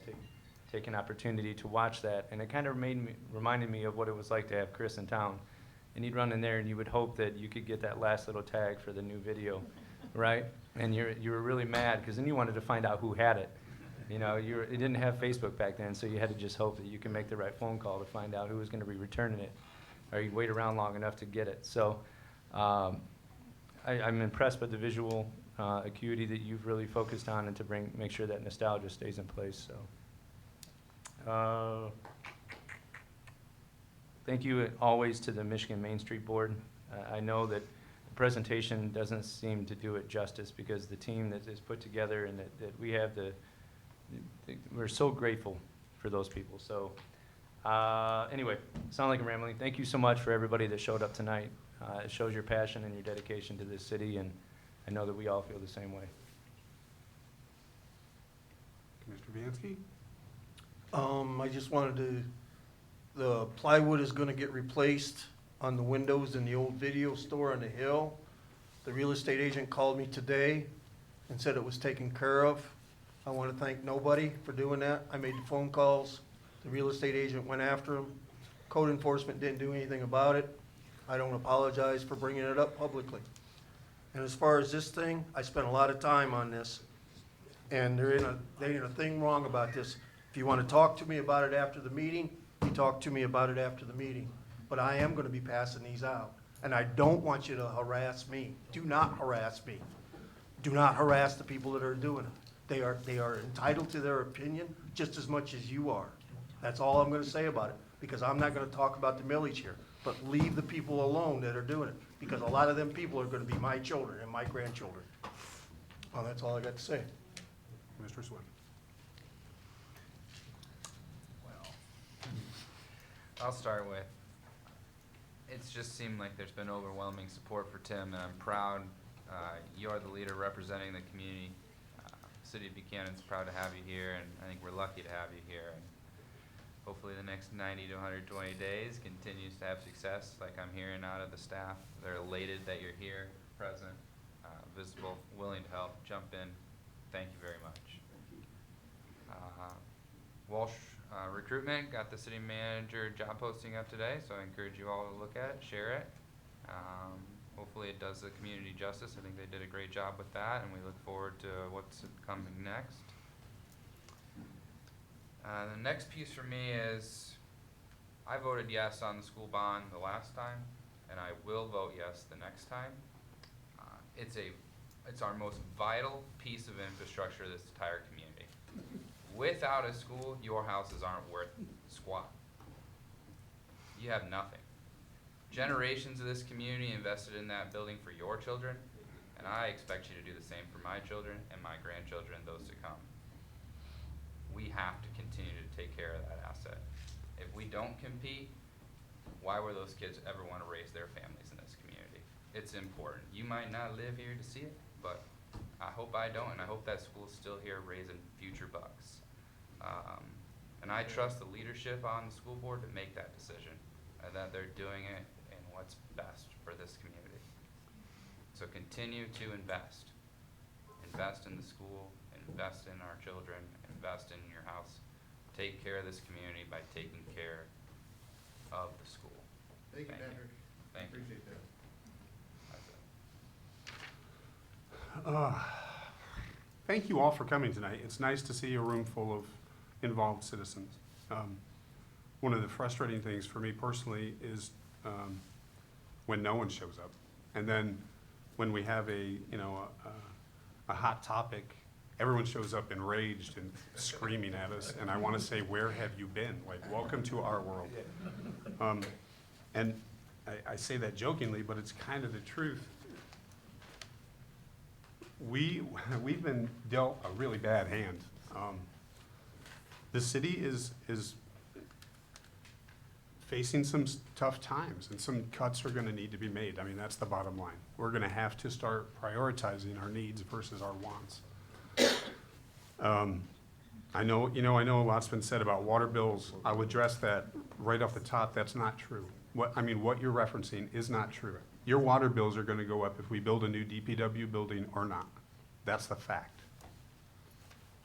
take an opportunity to watch that. And it kind of reminded me of what it was like to have Chris in town. And you'd run in there and you would hope that you could get that last little tag for the new video, right? And you were really mad because then you wanted to find out who had it. You know, it didn't have Facebook back then, so you had to just hope that you can make the right phone call to find out who was going to be returning it, or you wait around long enough to get it. So I'm impressed with the visual acuity that you've really focused on and to make sure that nostalgia stays in place. So thank you always to the Michigan Main Street Board. I know that the presentation doesn't seem to do it justice because the team that is put together and that we have we're so grateful for those people. So anyway, sound like I'm rambling. Thank you so much for everybody that showed up tonight. It shows your passion and your dedication to this city, and I know that we all feel the same way. Mr. Vansky? I just wanted the plywood is gonna get replaced on the windows in the old video store on the hill. The real estate agent called me today and said it was taken care of. I want to thank nobody for doing that. I made the phone calls. The real estate agent went after him. Code enforcement didn't do anything about it. I don't apologize for bringing it up publicly. And as far as this thing, I spent a lot of time on this, and there ain't a thing wrong about this. If you want to talk to me about it after the meeting, you talk to me about it after the meeting. But I am going to be passing these out, and I don't want you to harass me. Do not harass me. Do not harass the people that are doing it. They are entitled to their opinion just as much as you are. That's all I'm going to say about it, because I'm not going to talk about the millage here. But leave the people alone that are doing it, because a lot of them people are going to be my children and my grandchildren. Well, that's all I got to say. Mr. Swin. Well, I'll start with, it's just seemed like there's been overwhelming support for Tim, and I'm proud you are the leader representing the community. City of Buchanan's proud to have you here, and I think we're lucky to have you here. And hopefully the next 90 to 120 days continues to have success, like I'm hearing out of the staff. They're elated that you're here, present, visible, willing to help, jump in. Thank you very much. Walsh Recruitment got the city manager job posting up today, so I encourage you all to look at it, share it. Hopefully it does the community justice. I think they did a great job with that, and we look forward to what's coming next. The next piece for me is, I voted yes on the school bond the last time, and I will vote yes the next time. It's our most vital piece of infrastructure of this entire community. Without a school, your houses aren't worth squat. You have nothing. Generations of this community invested in that building for your children, and I expect you to do the same for my children and my grandchildren and those to come. we have to continue to take care of that asset. If we don't compete, why would those kids ever want to raise their families in this community? It's important. You might not live here to see it, but I hope I don't, and I hope that school's still here raising future bucks. And I trust the leadership on the school board to make that decision, and that they're doing it in what's best for this community. So continue to invest. Invest in the school, invest in our children, invest in your house. Take care of this community by taking care of the school. Thank you, Patrick. Thank you. Appreciate that. That's it. Thank you all for coming tonight. It's nice to see a room full of involved citizens. One of the frustrating things for me personally is when no one shows up. And then when we have a hot topic, everyone shows up enraged and screaming at us, and I want to say, where have you been? Like, welcome to our world. And I say that jokingly, but it's kind of the truth. We've been dealt a really bad hand. The city is facing some tough times, and some cuts are gonna need to be made. I mean, that's the bottom line. We're gonna have to start prioritizing our needs versus our wants. I know a lot's been said about water bills. I would address that right off the top. That's not true. What you're referencing is not true. Your water bills are gonna go up if we build a new DPW building or not. That's the fact.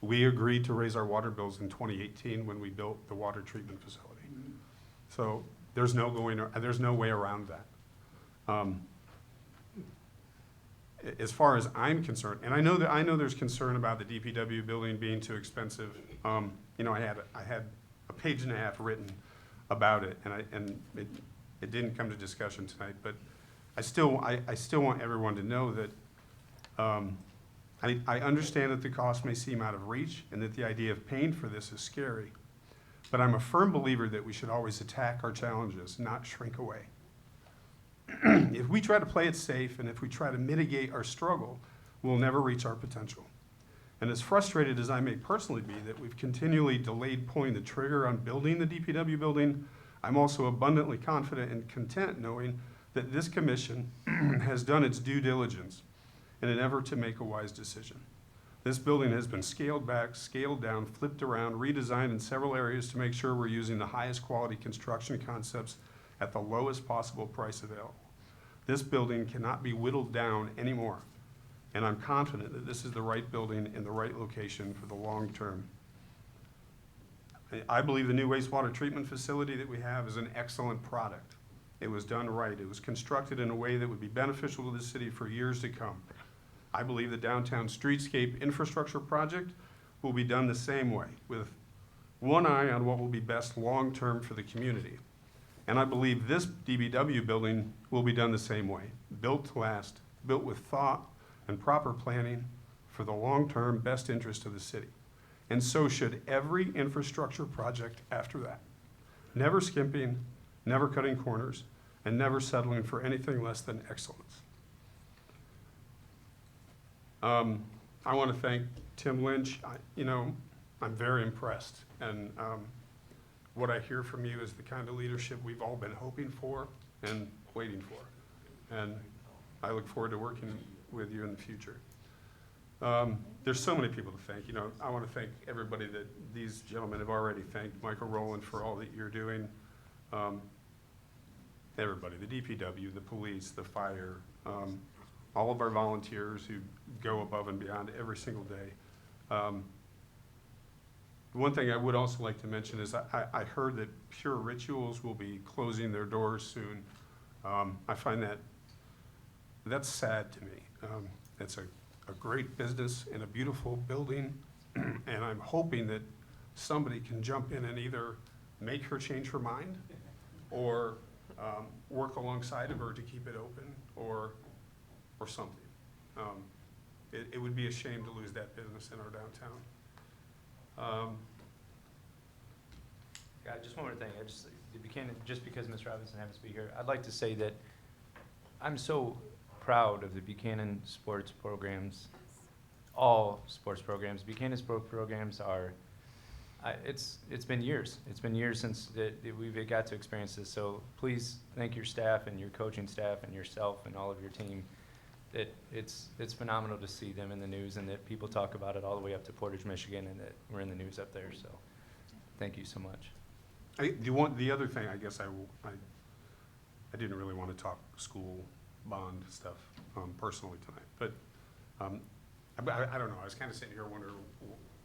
We agreed to raise our water bills in 2018 when we built the water treatment facility. So there's no way around that. As far as I'm concerned, and I know there's concern about the DPW building being too expensive. I had a page and a half written about it, and it didn't come to discussion tonight. But I still want everyone to know that I understand that the cost may seem out of reach, and that the idea of paying for this is scary. But I'm a firm believer that we should always attack our challenges, not shrink away. If we try to play it safe, and if we try to mitigate our struggle, we'll never reach our potential. And as frustrated as I may personally be that we've continually delayed pulling the trigger on building the DPW building, I'm also abundantly confident and content knowing that this commission has done its due diligence in an effort to make a wise decision. This building has been scaled back, scaled down, flipped around, redesigned in several areas to make sure we're using the highest quality construction concepts at the lowest possible price available. This building cannot be whittled down anymore, and I'm confident that this is the right building in the right location for the long term. I believe the new wastewater treatment facility that we have is an excellent product. It was done right. It was constructed in a way that would be beneficial to the city for years to come. I believe the downtown streetscape infrastructure project will be done the same way, with one eye on what will be best long-term for the community. And I believe this DBW building will be done the same way, built to last, built with thought and proper planning for the long-term best interest of the city. And so should every infrastructure project after that. Never skimping, never cutting corners, and never settling for anything less than excellence. I want to thank Tim Lynch. I'm very impressed, and what I hear from you is the kind of leadership we've all been hoping for and waiting for. And I look forward to working with you in the future. There's so many people to thank. I want to thank everybody that these gentlemen have already thanked. Michael Rowland for all that you're doing. Everybody, the DPW, the police, the fire, all of our volunteers who go above and beyond every single day. One thing I would also like to mention is I heard that Pure Rituals will be closing their doors soon. I find that's sad to me. It's a great business in a beautiful building, and I'm hoping that somebody can jump in and either make her change her mind or work alongside of her to keep it open or something. It would be a shame to lose that business in our downtown. God, just one more thing. Just because Ms. Robinson happens to be here, I'd like to say that I'm so proud of the Buchanan sports programs, all sports programs. Buchanan sports programs are it's been years. It's been years since that we've got to experience this. So please thank your staff and your coaching staff and yourself and all of your team. It's phenomenal to see them in the news and that people talk about it all the way up to Portage, Michigan, and that we're in the news up there. So thank you so much. The other thing, I guess I didn't really want to talk school bond stuff personally tonight, but I don't know. I was kind of sitting here wondering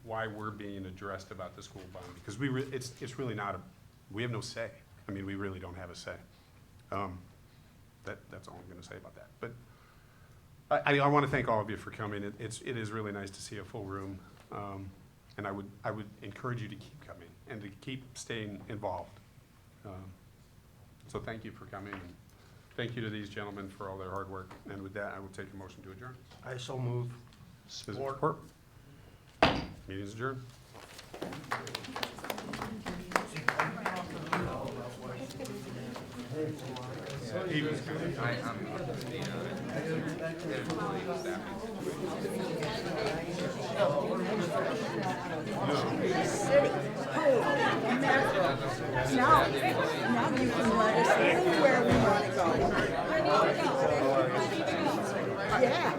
why we're being addressed about the school bond, because it's really not we have no say. I mean, we really don't have a say. That's all I'm going to say about that. But I want to thank all of you for coming. It is really nice to see a full room, and I would encourage you to keep coming and to keep staying involved. So thank you for coming, and thank you to these gentlemen for all their hard work. And with that, I will take a motion to adjourn. I so move. Support. Meeting's adjourned. He was good. Now you can let us know where we want to go. Yeah.